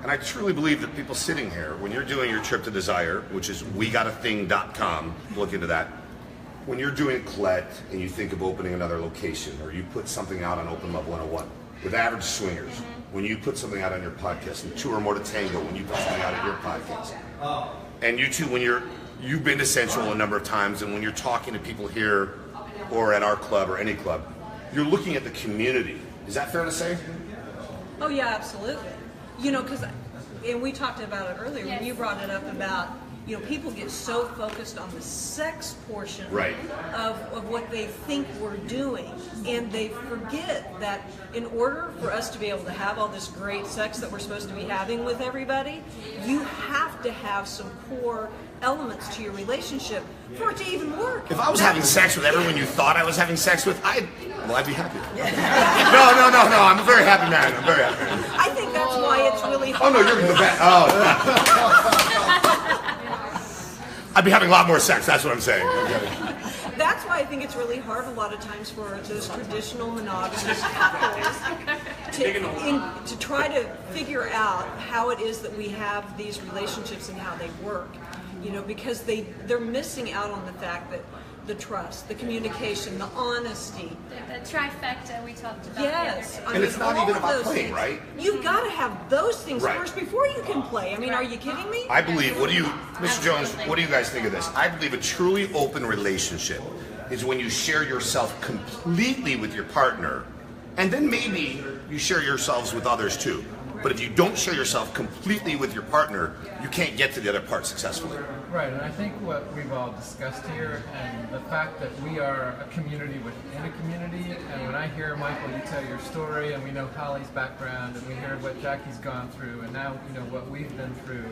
And I truly believe that people sitting here, when you're doing your trip to desire, which is wegotathing.com, look into that. When you're doing collect and you think of opening another location, or you put something out on Open Love 101 with average swingers, when you put something out on your podcast, and Two or More to Tango, when you put something out on your podcast, and you two, when you've been to Central a number of times, and when you're talking to people here or at our club or any club, you're looking at the community. Is that fair to say? Oh yeah, absolutely. You know, because, and we talked about it earlier when you brought it up about, you know, people get so focused on the sex portion of what they think we're doing, and they forget that in order for us to be able to have all this great sex that we're supposed to be having with everybody, you have to have some core elements to your relationship for it to even work. If I was having sex with everyone you thought I was having sex with, I'd be happy. No, I'm a very happy man. I'm very happy man. I think that's why it's really hard. Oh no, you're the best. I'd be having a lot more sex, that's what I'm saying. Okay. That's why I think it's really hard a lot of times for those traditional monogamous couples to try to figure out how it is that we have these relationships and how they work. You know, because they're missing out on the fact that the trust, the communication, the honesty. The trifecta we talked about. Yes. And it's not even about playing, right? You've got to have those things first before you can play. I mean, are you kidding me? I believe, Mr. Jones, what do you guys think of this? I believe a truly open relationship is when you share yourself completely with your partner, and then maybe you share yourselves with others too. But if you don't share yourself completely with your partner, you can't get to the other part successfully. Right, and I think what we've all discussed here, and the fact that we are a community within a community, and when I hear, Michael, you tell your story, and we know Holli's background, and we hear what Jackie's gone through, and now you know what we've been through,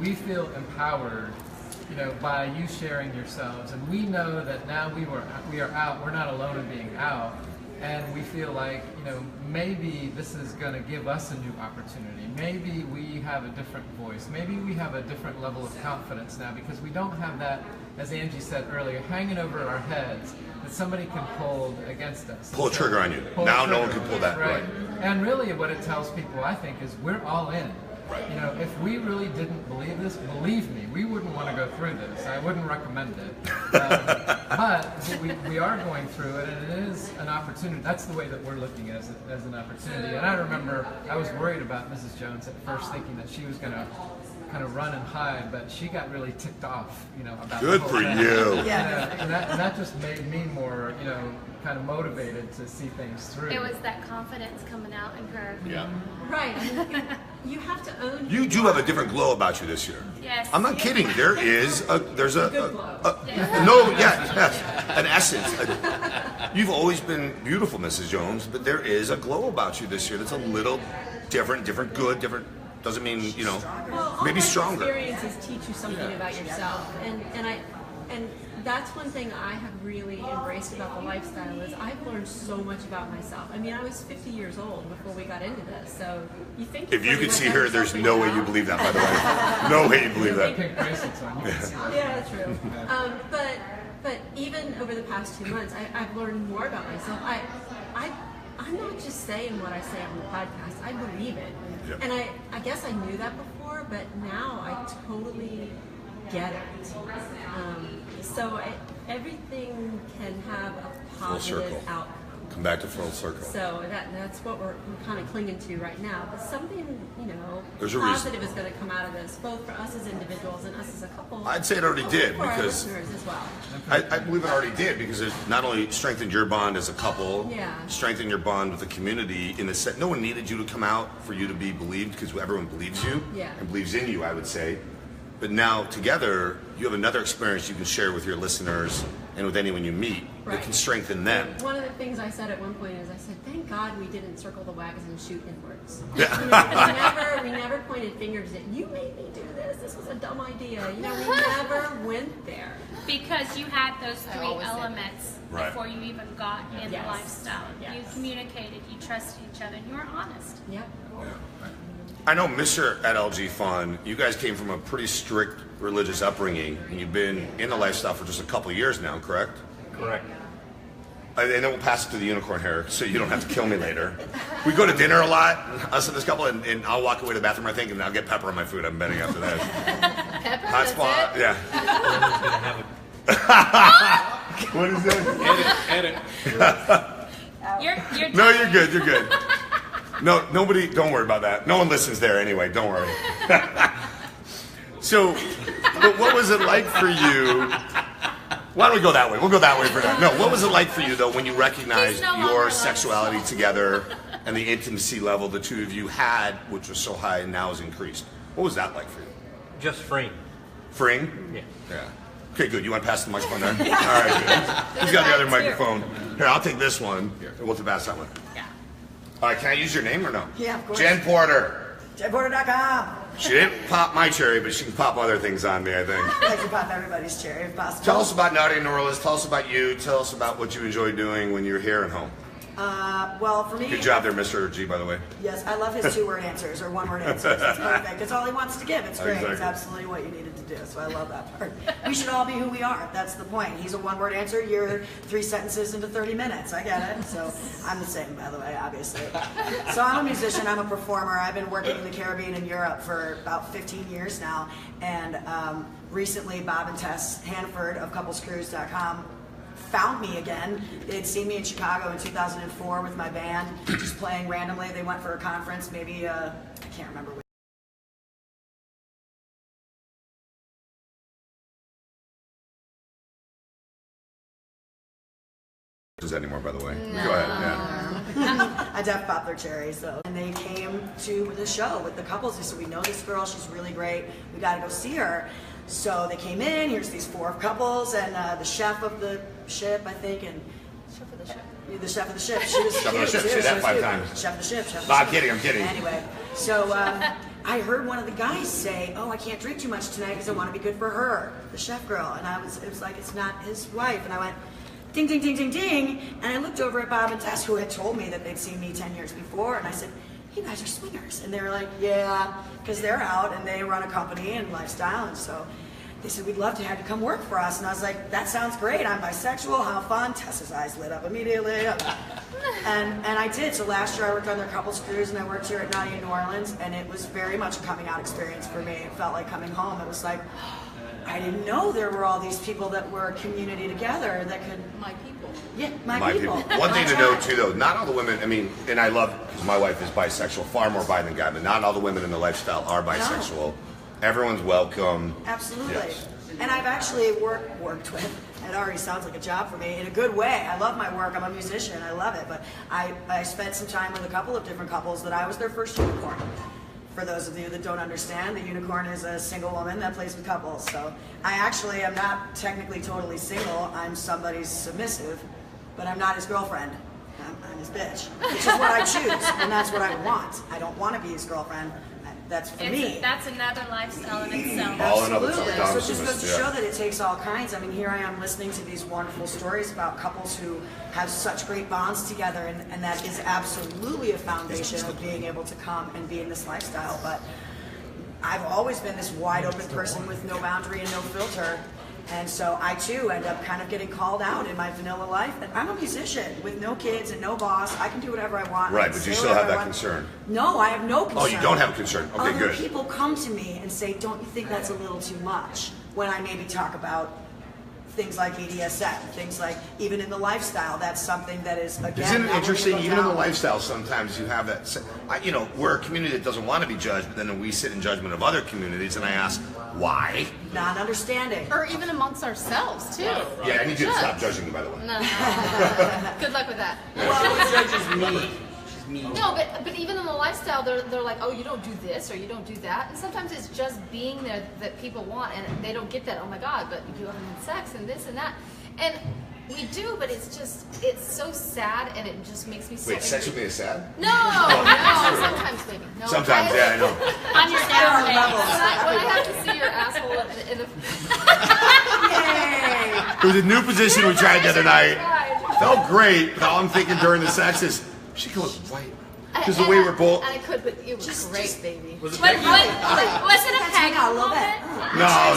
we feel empowered, you know, by you sharing yourselves, and we know that now we are out, we're not alone in being out. And we feel like, you know, maybe this is going to give us a new opportunity. Maybe we have a different voice. Maybe we have a different level of confidence now because we don't have that, as Angie said earlier, hanging over our heads that somebody can hold against us. Pull a trigger on you. Now no one can pull that. Right. And really what it tells people, I think, is we're all in. Right. You know, if we really didn't believe this, believe me, we wouldn't want to go through this. I wouldn't recommend it. But we are going through it, and it is an opportunity. That's the way that we're looking at it, as an opportunity. And I remember I was worried about Mrs. Jones at first, thinking that she was going to kind of run and hide, but she got really ticked off, you know, about Good the whole for thing. you. And that just made me more, you know, kind of motivated to see things through. It was that confidence coming out in her. Yeah. Right. You have to own. You do have a different glow about you this year. Yes. I'm not kidding. There's an essence. You've always been beautiful, Mrs. Jones, but there is a glow about you this year that's a little different, good, different. Doesn't mean, you know, Well, maybe all stronger. Experiences teach you something about yourself, and that's one thing I have really embraced about the lifestyle is I've learned so much about myself. I mean, I was 50 years old before we got into this, so you think If you could see her, there's no way you believe that, by the way. No way you believe that. Pink bracelets on you. Yeah, true. But even over the past 2 months, I've learned more about myself. I'm not just saying what I say on the podcast. I believe it. Yep. And I guess I knew that before, but now I totally get it. So everything can have a positive outcome. Come back to full circle. So that's what we're kind of clinging to right now. But something, you know, There's a positive is going to come out of this, both for us as individuals and us as a couple. I'd say it already did, for our because listeners as well. I believe it already did, because it not only strengthened your bond as a couple, strengthened your bond with the community in the set. No one needed you to come out for you to be believed, because everyone believes you and believes in you, I would say. but now together you have another experience you can share with your listeners and with anyone you meet that Right. can strengthen them. One of the things I said at one point is I said, thank God we didn't circle the wagons and shoot inwards. Yeah. You know, we never pointed fingers at you made me do this was a dumb idea. You know, we never went there. Because you had those I three always did. elements Right. before you even got in Yes. the lifestyle. You Yes. communicated, you trusted each other, and you were honest. Yep. I know, Mr. at LG Fun, you guys came from a pretty strict religious upbringing, and you've been in the lifestyle for just a couple of years now, correct? Correct. And then we'll pass it to the unicorn hair, so you don't have to kill me later. We go to dinner a lot, us and this couple, and I'll walk away to the bathroom, I think, and I'll get pepper on my food. I'm betting after that. Pepper, Hot that's spot, it? yeah. Glenda's gonna have a What is that? Edit. You're No, you're good. You're good. No, nobody. Don't worry about that. No one listens there anyway. Don't worry. So, but what was it like for you? Why don't we go that way? We'll go that way for now. No, what was it like for you though when you recognized He's no longer your alive. sexuality together and the intimacy level the two of you had, which was so high and now has increased? What was that like for you? just freeing. Freeing? Yeah. Yeah. Okay, good. You want to pass the microphone there? All right, good. He's got the other microphone. Here, I'll take this one. And we'll pass that one. Yeah. All right, can I use your name or no? Yeah, of course. Jen Porter. JenPorter.com. She didn't pop my cherry, but she can pop other things on me, I think. I like to pop everybody's cherry if possible. Tell us about Naughty in New Orleans. Tell us about you. Tell us about what you enjoy doing when you're here and home. Well, for me, Good job there, Mr. G, by the way. yes, I love his two-word answers or one-word answers. It's perfect. It's all he wants to give. It's great. It's Exactly. absolutely what you needed to do. So I love that part. We should all be who we are. That's the point. He's a one-word answer. You're 3 sentences into 30 minutes. I get it. So I'm the same, by the way, obviously. So I'm a musician. I'm a performer. I've been working in the Caribbean and Europe for about 15 years now. And recently, Bob and Tess Hanford of CouplesCruise.com found me again. They'd seen me in Chicago in 2004 with my band, just playing randomly. They went for a conference, maybe, I can't remember which. Anymore, by the way. Go ahead. Yeah. I def pop their cherries though. And they came to the show with the couples. They said, we know this girl, she's really great. We gotta go see her. So they came in, here's these 4 couples and the chef of the ship, I think, and Chef of the ship. the chef of the ship. She was Chef of the cute, ship, too. say She that was 5 cute. times. Chef of the ship, chef of the No, I'm ship. kidding, I'm kidding. Anyway, so I heard one of the guys say, oh, I can't drink too much tonight because I want to be good for her, the chef girl. And it was like, it's not his wife. And I went, ding, ding, ding, ding, ding. And I looked over at Bob and Tess, who had told me that they'd seen me 10 years before. And I said, you guys are swingers. And they were like, yeah, because they're out and they run a company and lifestyle. And so they said, we'd love to have you come work for us. And I was like, that sounds great. I'm bisexual. How fun. Tessa's eyes lit up immediately. And I did. So last year I worked on their couples cruise and I worked here at Naughty in New Orleans. And it was very much a coming out experience for me. It felt like coming home. It was like, I didn't know there were all these people that were a community together that could, My people. yeah, My my people. people. One thing That's to note right. too, though, not all the women. I mean, and I love because my wife is bisexual, far more bi than guy, but not all the women in the lifestyle are bisexual. Everyone's welcome. Absolutely. Yes. And I've actually worked with, it already sounds like a job for me, in a good way. I love my work, I'm a musician, I love it. But I spent some time with a couple of different couples that I was their first unicorn. For those of you that don't understand, the unicorn is a single woman that plays with couples. So I actually am not technically totally single, I'm somebody's submissive, but I'm not his girlfriend. I'm his bitch, which is what I choose, and that's what I want. I don't want to be his girlfriend. That's for me. That's another lifestyle in itself. All another Absolutely. Dom So it just goes to Smith, show yeah. that it takes all kinds. I mean, here I am listening to these wonderful stories about couples who have such great bonds together, and that is absolutely a foundation of being able to come and be in this lifestyle. But I've always been this wide open person with no boundary and no filter. And so I too end up kind of getting called out in my vanilla life. And I'm a musician with no kids and no boss. I can do whatever I want. I Right, can but say you still whatever have I that want. concern. No, I have no concern. Oh, you don't have a concern. Okay, Other good. people come to me and say, don't you think that's a little too much? When I maybe talk about things like BDSM, things like even in the lifestyle, that's something that is, again, Isn't it not interesting? really Even in the down. lifestyle, sometimes you have that. You know, we're a community that doesn't want to be judged, but then we sit in judgment of other communities, and I ask why. Not understanding. Or even amongst ourselves, too. Yeah, I need you to stop judging me, by the way. No. Good luck with that. She judges me. She's me. No, but even in the lifestyle, they're like, oh, you don't do this or you don't do that, and sometimes it's just being there that people want, and they don't get that. Oh my God, but you haven't had sex and this and that, and we do, but it's so sad, and it just makes me so. Wait, sex with me is sad? No, sometimes maybe. No, Sometimes, yeah, I know. On your down days. When I have to see your asshole in the. It was a new position we tried the other night. Felt great, but all I'm thinking during the sex is, she can look white. Because the way we're both. And I could, but it was great, baby. Was it a peg? I love it. No.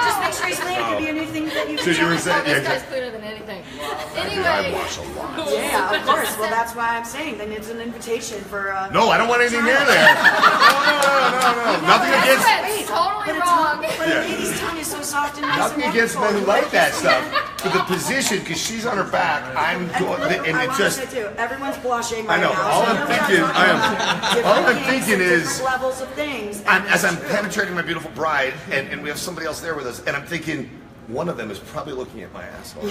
Just make sure he's clean. It could be a new thing that you So you were saying, This guy's cleaner than anything. I Anyway. wash a lot. Yeah, of course. Well, that's why I'm saying then it's an invitation for. No, I don't want anything near there. No. Nothing against. That's totally wrong. But a lady's tongue is so soft and nice. Nothing and against men wonderful. who like that stuff. But the position, because she's on her back, I'm doing, and I it want just. to too. Everyone's blushing I right know. now. All so I'm we are thinking, talking I am. about different All I'm kinks thinking and is. different levels of things. As I'm penetrating my beautiful bride, and we have somebody else there with us, and I'm thinking, one of them is probably looking at my asshole.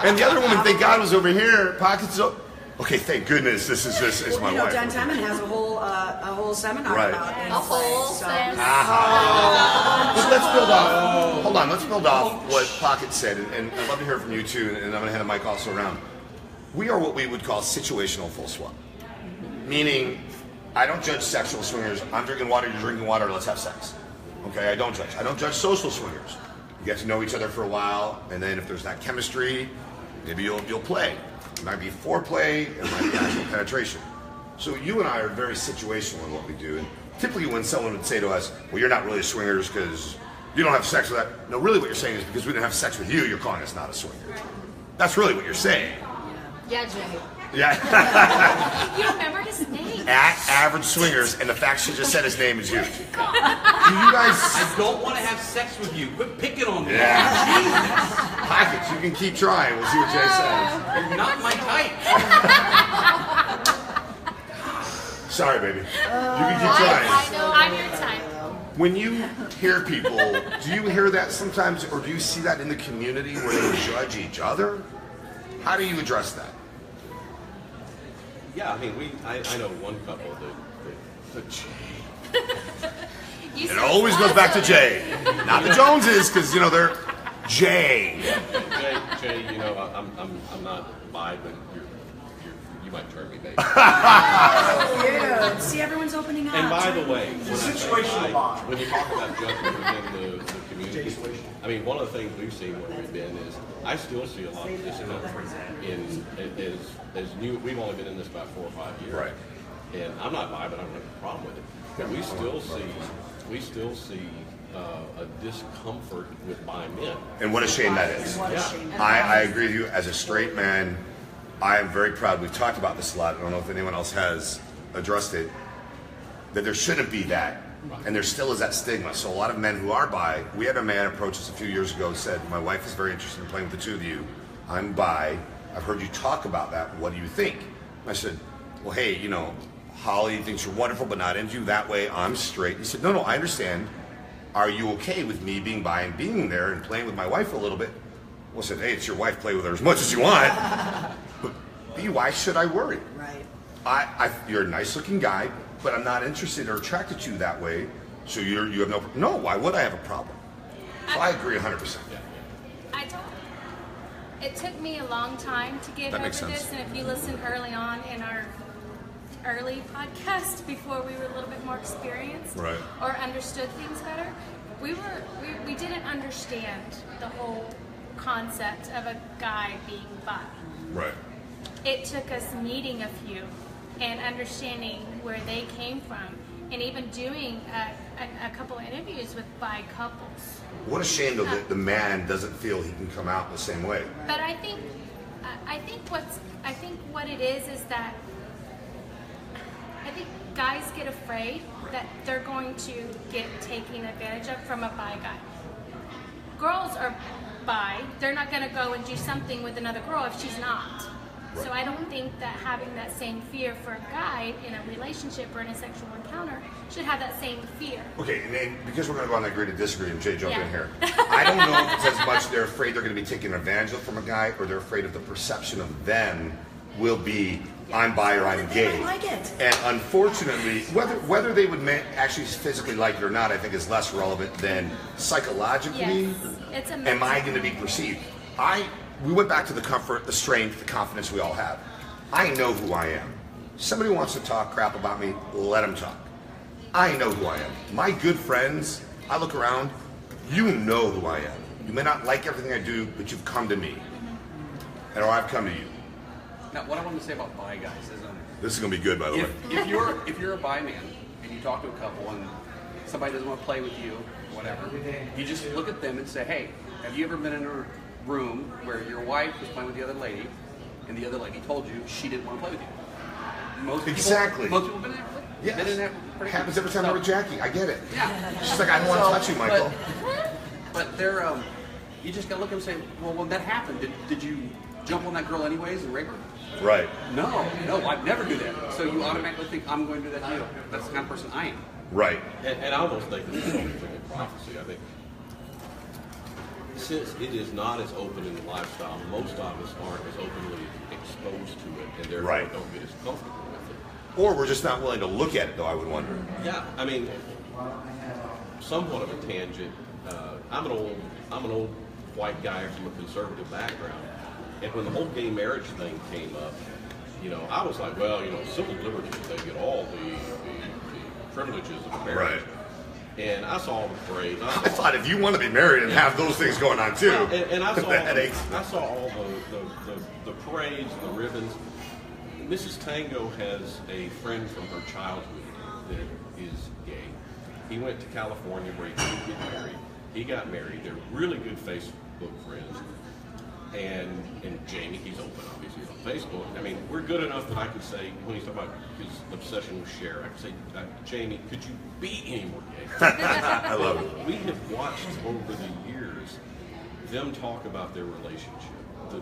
And the other woman, thank God, was over here, pockets up. Okay, thank goodness, this is my You know, wife. Dan Temin has a whole seminar Right. about it. A whole So- But let's build off. Hold on, let's build off what Pocket said, and I'd love to hear from you too. And I'm going to hand the mic also around. We are what we would call situational full swap, meaning I don't judge sexual swingers. I'm drinking water, you're drinking water. Let's have sex. Okay, I don't judge. I don't judge social swingers. You get to know each other for a while, and then if there's that chemistry, maybe you'll play. It might be foreplay, it might be actual penetration. So you and I are very situational in what we do. And typically when someone would say to us, well, you're not really swingers because you don't have sex with that. No, really what you're saying is because we didn't have sex with you, you're calling us not a swinger. That's really what you're saying. Yeah, Jay. Yeah. You remember his name? At Average Swingers, and the fact she just said his name is huge. Do you guys... I don't want to have sex with you. Quit picking on me. Yeah. Pockets, you can keep trying. We'll see what Jay says. You're not my type. Sorry, baby. You can keep trying. I know. I'm your type. When you hear people, do you hear that sometimes, or do you see that in the community where they judge each other? How do you address that? Yeah, I mean, I know one couple that It always goes back to Jay, not the Joneses, because they're Jay. Jay, I'm not bi, but you might turn me, baby. Yeah. See, everyone's opening up. And by the way, situational when you talk about judgment within the community, I mean, one of the things we've seen where we've been is I still see a lot of discomfort as new. We've only been in this about 4 or 5 years, Right. And I'm not bi, but I don't have a problem with it. But we still see a discomfort with bi men. And what a shame that is. I agree with you. As a straight man, I am very proud. We've talked about this a lot. I don't know if anyone else has addressed it. That there shouldn't be that. And there still is that stigma. So a lot of men who are bi, we had a man approach us a few years ago, said, my wife is very interested in playing with the two of you. I'm bi. I've heard you talk about that. What do you think? I said, well, hey, Holly thinks you're wonderful, but not into you that way. I'm straight. He said, no, I understand. Are you okay with me being bi and being there and playing with my wife a little bit? Well, I said, hey, it's your wife. Play with her as much as you want. But B, why should I worry? Right. You're a nice-looking guy, but I'm not interested or attracted to you that way. So you have no. Why would I have a problem? So I agree 100%. I don't. It took me a long time to get That over makes sense. this, and if you listen early on in our early podcast, before we were a little bit more experienced, Right. or understood things better, we didn't understand the whole concept of a guy being bi. Right. It took us meeting a few and understanding where they came from, and even doing a couple of interviews with bi couples. What a shame, though, that the man doesn't feel he can come out the same way. But I think what it is that I think guys get afraid that they're going to get taken advantage of from a bi guy. Girls are bi; they're not going to go and do something with another girl if she's not. So I don't think that having that same fear for a guy in a relationship or in a sexual encounter should have that same fear. Okay, and because we're going to go on that agree to disagree, and Jay, jump Yeah. in here. I don't know if it's as much they're afraid they're going to be taken advantage of from a guy, or they're afraid of the perception of them will be I'm bi or I'm gay. like it. And unfortunately, whether they would actually physically like it or not, I think is less relevant than psychologically. Yes. It's a Am I going to be perceived? We went back to the comfort, the strength, the confidence we all have. I know who I am. Somebody wants to talk crap about me, let them talk. I know who I am. My good friends, I look around, you know who I am. You may not like everything I do, but you've come to me. And or I've come to you. Now, what I want to say about bi guys is, This is going to be good, by the way. if you're a bi man and you talk to a couple and somebody doesn't want to play with you, whatever, you just look at them and say, hey, have you ever been in a room where your wife was playing with the other lady and the other lady told you she didn't want to play with you? Most people have been in that. Yes. Been in that It happens every time I'm with Jackie. I get it. Yeah. She's like, I don't want to touch you, Michael. But they're, you just gotta look at them and say, well, when that happened, did you jump on that girl anyways and rape her? Right. No, I'd never do that. So you automatically think I'm going to do that to you. That's the kind of person I am. Right. And I almost think this is a prophecy. I think since it is not as open in the lifestyle, most of us aren't as openly exposed to it, and therefore don't get as comfortable with it. Or we're just not willing to look at it, though, I would wonder. Yeah, I mean, somewhat of a tangent. I'm an old white guy from a conservative background, and when the whole gay marriage thing came up, I was like, well, civil liberties, they get all the privileges of marriage. Right. And I saw the parade. I thought if you want to be married and have those things going on too. And I saw all the parades, the ribbons. Mrs. Tango has a friend from her childhood that is gay. He went to California where he couldn't get married. He got married. They're really good Facebook friends. And Jamie, he's open obviously on Facebook. I mean, we're good enough that I can say, when he's talking about his obsession with Cher, I can say, Jamie, could you be any more gay? I love it. We have watched over the years them talk about their relationship. The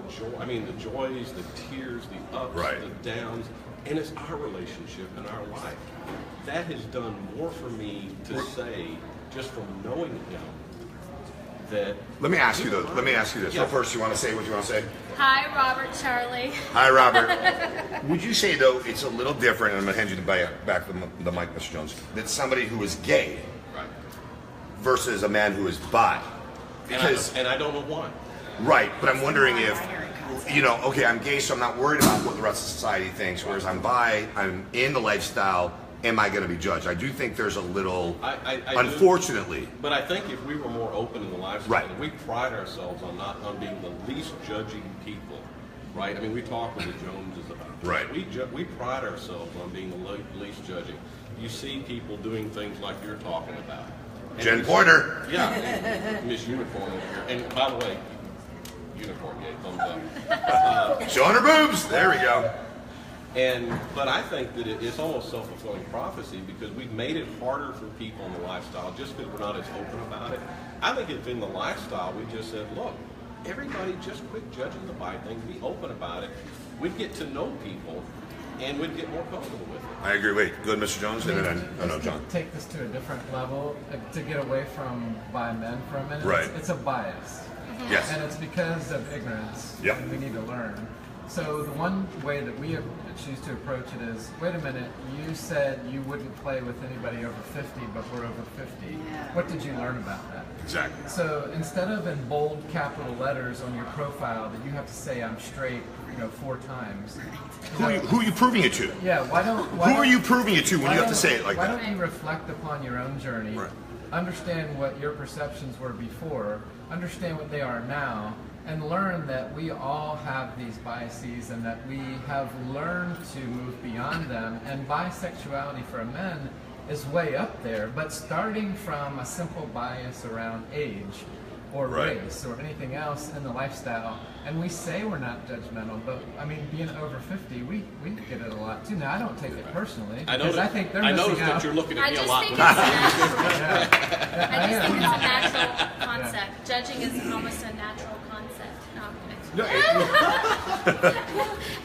joys, the tears, the ups, the downs, and it's our relationship and our life. That has done more for me to say, just from knowing him, that... Let me ask you this. So first, you want to say what you want to say? Hi, Robert, Charlie. Hi, Robert. Would you say, though, it's a little different, and I'm going to hand you back the mic, Mr. Jones, that somebody who is gay versus a man who is bi? Because, and I don't know why. Right, but I'm wondering if, okay, I'm gay, so I'm not worried about what the rest of society thinks, whereas I'm bi, I'm in the lifestyle, am I going to be judged? I do think there's a little, unfortunately. Do, but I think if we were more open in the lifestyle, we pride ourselves on being the least judging people, right? I mean, we talk with the Joneses about this. Right. We pride ourselves on being the least judging. You see people doing things like you're talking about. And Jen Porter. Yeah, Miss Unicorn over here. And by the way, Unicorn gave thumbs up. Showing her boobs. There we go. But I think that it's almost self-fulfilling prophecy because we've made it harder for people in the lifestyle just because we're not as open about it. I think if in the lifestyle we just said, look, everybody just quit judging the bi thing, be open about it, we'd get to know people and we'd get more comfortable with it. I agree. Wait, go ahead, Mr. Jones, and then John. Take this to a different level, to get away from bi men for a minute. Right. It's a bias. Yes. And it's because of ignorance. Yep. And we need to learn. So the one way that we choose to approach it is, wait a minute, you said you wouldn't play with anybody over 50, but we're over 50. Yeah. What did you learn about that? Exactly. So instead of in bold capital letters on your profile that you have to say I'm straight, 4 times. Who are you proving it to? Yeah, who are you proving it to when you have to say it like that? Why don't you reflect upon your own journey, understand what your perceptions were before, understand what they are now, and learn that we all have these biases and that we have learned to move beyond them. And bisexuality for men is way up there, but starting from a simple bias around age or race or anything else in the lifestyle. And we say we're not judgmental, but I mean, being over 50, we get it a lot too. Now, I don't take it personally because I think they're missing out. I noticed that you're looking at me a lot. I just think it's a natural concept. Judging is almost a natural concept.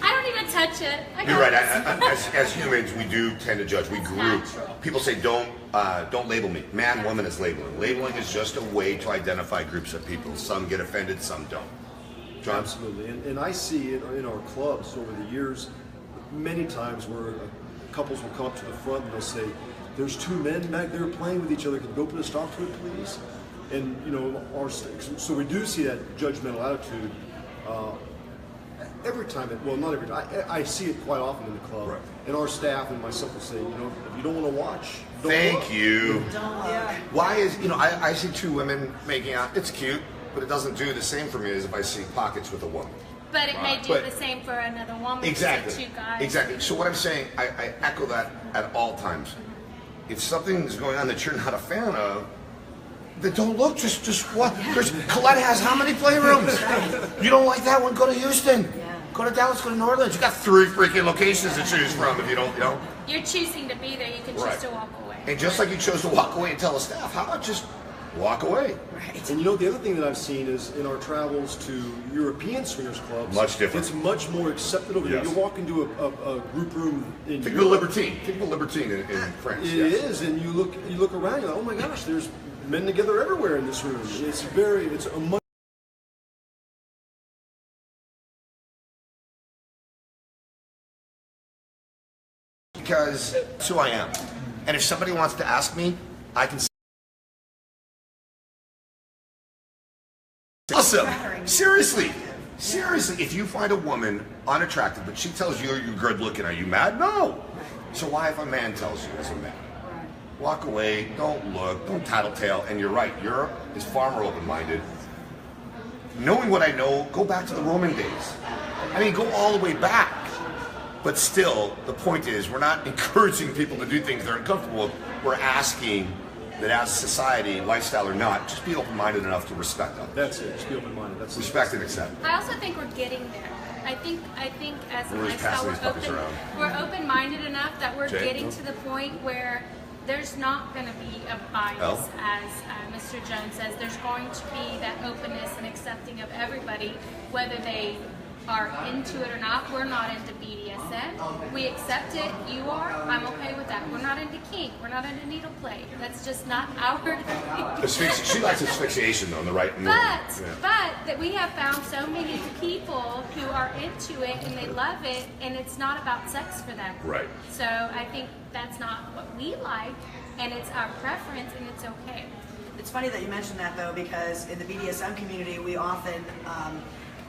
I don't even touch it. You're right. As humans, we do tend to judge. We group. People say don't label me. Man, woman is labeling. Labeling is just a way to identify groups of people. Some get offended, some don't. John? Absolutely. And I see it in our clubs over the years, many times where couples will come up to the front and they'll say, there's two men back there playing with each other. Can you go put a stop to it, please? And, you know, so we do see that judgmental attitude every time. Well, not every time. I see it quite often in the club. Right. And our staff and myself will say, you know, if you don't want to watch, don't Thank look. you. Yeah. Why is, you know, I see two women making out. It's cute, but it doesn't do the same for me as if I see pockets with a woman. But it may do But- the same for another woman. Exactly. So two guys. Exactly. So what I'm saying, I echo that at all times. If something's going on that you're not a fan of, then don't look. Just what? There's Colette has how many playrooms? You don't like that one? Go to Houston. Go to Dallas. Go to New Orleans. You got 3 freaking locations to choose from. If you don't, you know. You're choosing to be there. You can choose Right. to walk away. And just like you chose to walk away and tell the staff, how about just walk away? And you know, the other thing that I've seen is in our travels to European swingers clubs, Much different. It's much more accepted over there. Yes. You walk into a group room in Think of a Europe, libertine. Think of a libertine in France. It yes. is, and you look around, you're like, oh my gosh, there's men together everywhere in this room. It's a much Because it's who I am. And if somebody wants to ask me, I can say, awesome. Seriously, if you find a woman unattractive, but she tells you you're good looking, are you mad? No. So why if a man tells you as a man? Walk away, don't look, don't tattletale. And you're right, Europe is far more open-minded. Knowing what I know, go back to the Roman days. I mean, go all the way back. But still, the point is, we're not encouraging people to do things they're uncomfortable with. We're asking that as a society, lifestyle or not, just be open-minded enough to respect others. That's it. Just be open-minded. That's it. Respect and accept. I also think we're getting there. I think as a We're just lifestyle, passing these puppies around. we're open-minded enough that we're Jay? getting to the point where there's not going to be a bias, Elle? as Mr. Jones says. There's going to be that openness and accepting of everybody, whether they are into it or not. We're not into BDSM. We accept it. You are. I'm okay with that. We're not into kink. We're not into needle play. That's just not our thing. She likes asphyxiation, though, in the right movement. But that we have found so many people who are into it and they love it, and it's not about sex for them. Right. So I think that's not what we like, and it's our preference, and it's okay. It's funny that you mentioned that, though, because in the BDSM community, we often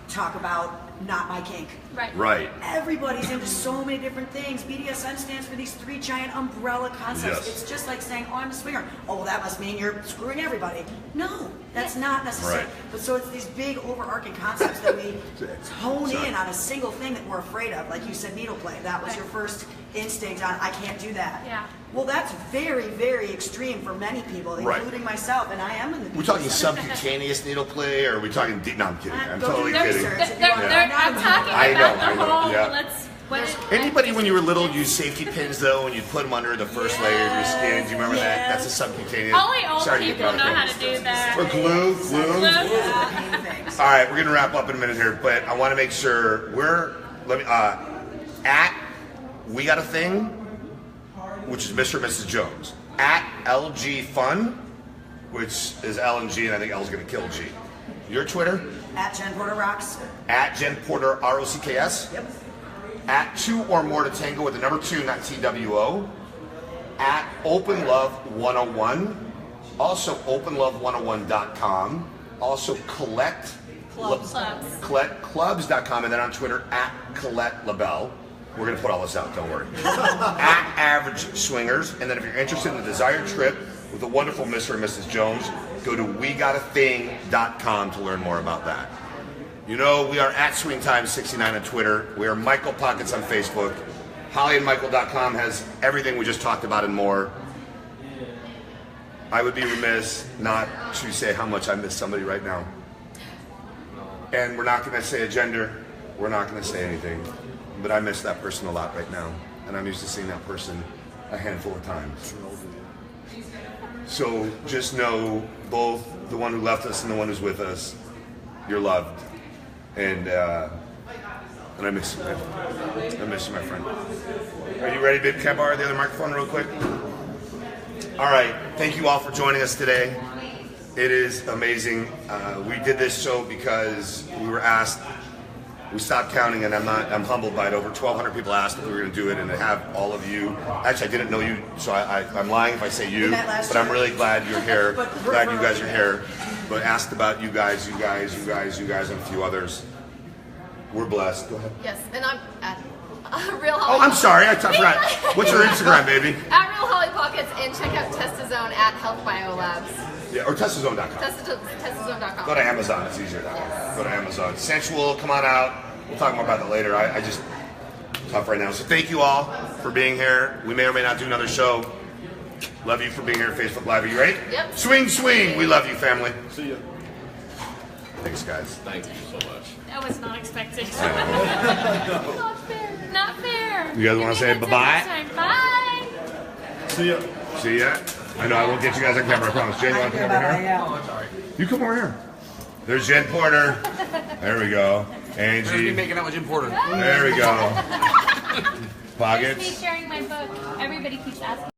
talk about not my kink. Right. Right. Everybody's into so many different things. BDSM stands for these 3 giant umbrella concepts. Yes. It's just like saying, oh, I'm a swinger. Oh, well, that must mean you're screwing everybody. No, that's not necessary. Right. But so it's these big overarching concepts that we hone Sorry. in on a single thing that we're afraid of. Like you said, needle play. That was your first instinct on, I can't do that. Yeah. Well, that's very, very extreme for many people, Right. including myself, and I am in the We're talking BDSM. subcutaneous needle play, or are we talking deep? No, I'm kidding. I'm Go do totally your kidding. research. I'm talking I know, about the I know, whole, yeah. let's... What it, Anybody when you were little use safety pins though, and you'd put them under the first layer of your skin? Do you remember that? That's a subcutaneous. only old Sorry to get people know medical. how to do that. Or glue. All right, we're gonna wrap up in a minute here, but I want to make sure we're at We Got a Thing, which is Mr. and Mrs. Jones, at LG Fun, which is L and G, and I think L's gonna kill G. Your Twitter? At Jen Porter Rocks. At Jen Porter ROCKS. Yep. At 2 or more to tango with the number 2, not TWO. At Open Love 101. Also openlove101.com. Also ColetteClubs.com, and then on Twitter at Colette LaBelle. We're going to put all this out, don't worry. At Average Swingers. And then if you're interested in the desired trip with the wonderful Mr. and Mrs. Jones, go to WeGotAThing.com to learn more about that. You know, we are at SwingTime69 on Twitter. We are Michael Pockets on Facebook. HollyandMichael.com has everything we just talked about and more. I would be remiss not to say how much I miss somebody right now. And we're not going to say a gender. We're not going to say anything. But I miss that person a lot right now. And I'm used to seeing that person a handful of times. So just know, both the one who left us and the one who's with us, you're loved. And I miss you, man. I miss you, my friend. Are you ready, babe? Can I borrow the other microphone real quick? All right. Thank you all for joining us today. It is amazing. We did this show because we were asked. We stopped counting, and I'm humbled by it. Over 1,200 people asked if we were going to do it, and to have all of you. Actually, I didn't know you, so I'm lying if I say you. But I'm really glad you're here. Glad you guys are here. But asked about you guys, and a few others. We're blessed. Go ahead. Yes, and I'm at Real Holly. Oh, I'm sorry. I forgot. What's your Instagram, baby? At Real Holly Pockets, and check out Testazone at Health Biolabs. Yeah, or Testazone.com. Testazone.com. Go to Amazon. It's easier that way. Go to Amazon. Sensual, come on out. We'll talk more about that later. I just tough right now. So thank you all for being here. We may or may not do another show. Love you for being here at Facebook Live. Are you ready? Yep. Swing, swing. We love you, family. See ya. Thanks, guys. Thank you so much. That was not expected. Not fair. Not fair. You guys want to say bye-bye? Bye. See ya. See ya. I know I won't get you guys on camera, I promise. Jen, you want to come over here? Oh, sorry. You come over here. There's Jen Porter. There we go. There's me Angie. making out with Jim Porter. There we go. Here's me Pockets. sharing my book. Everybody keeps asking.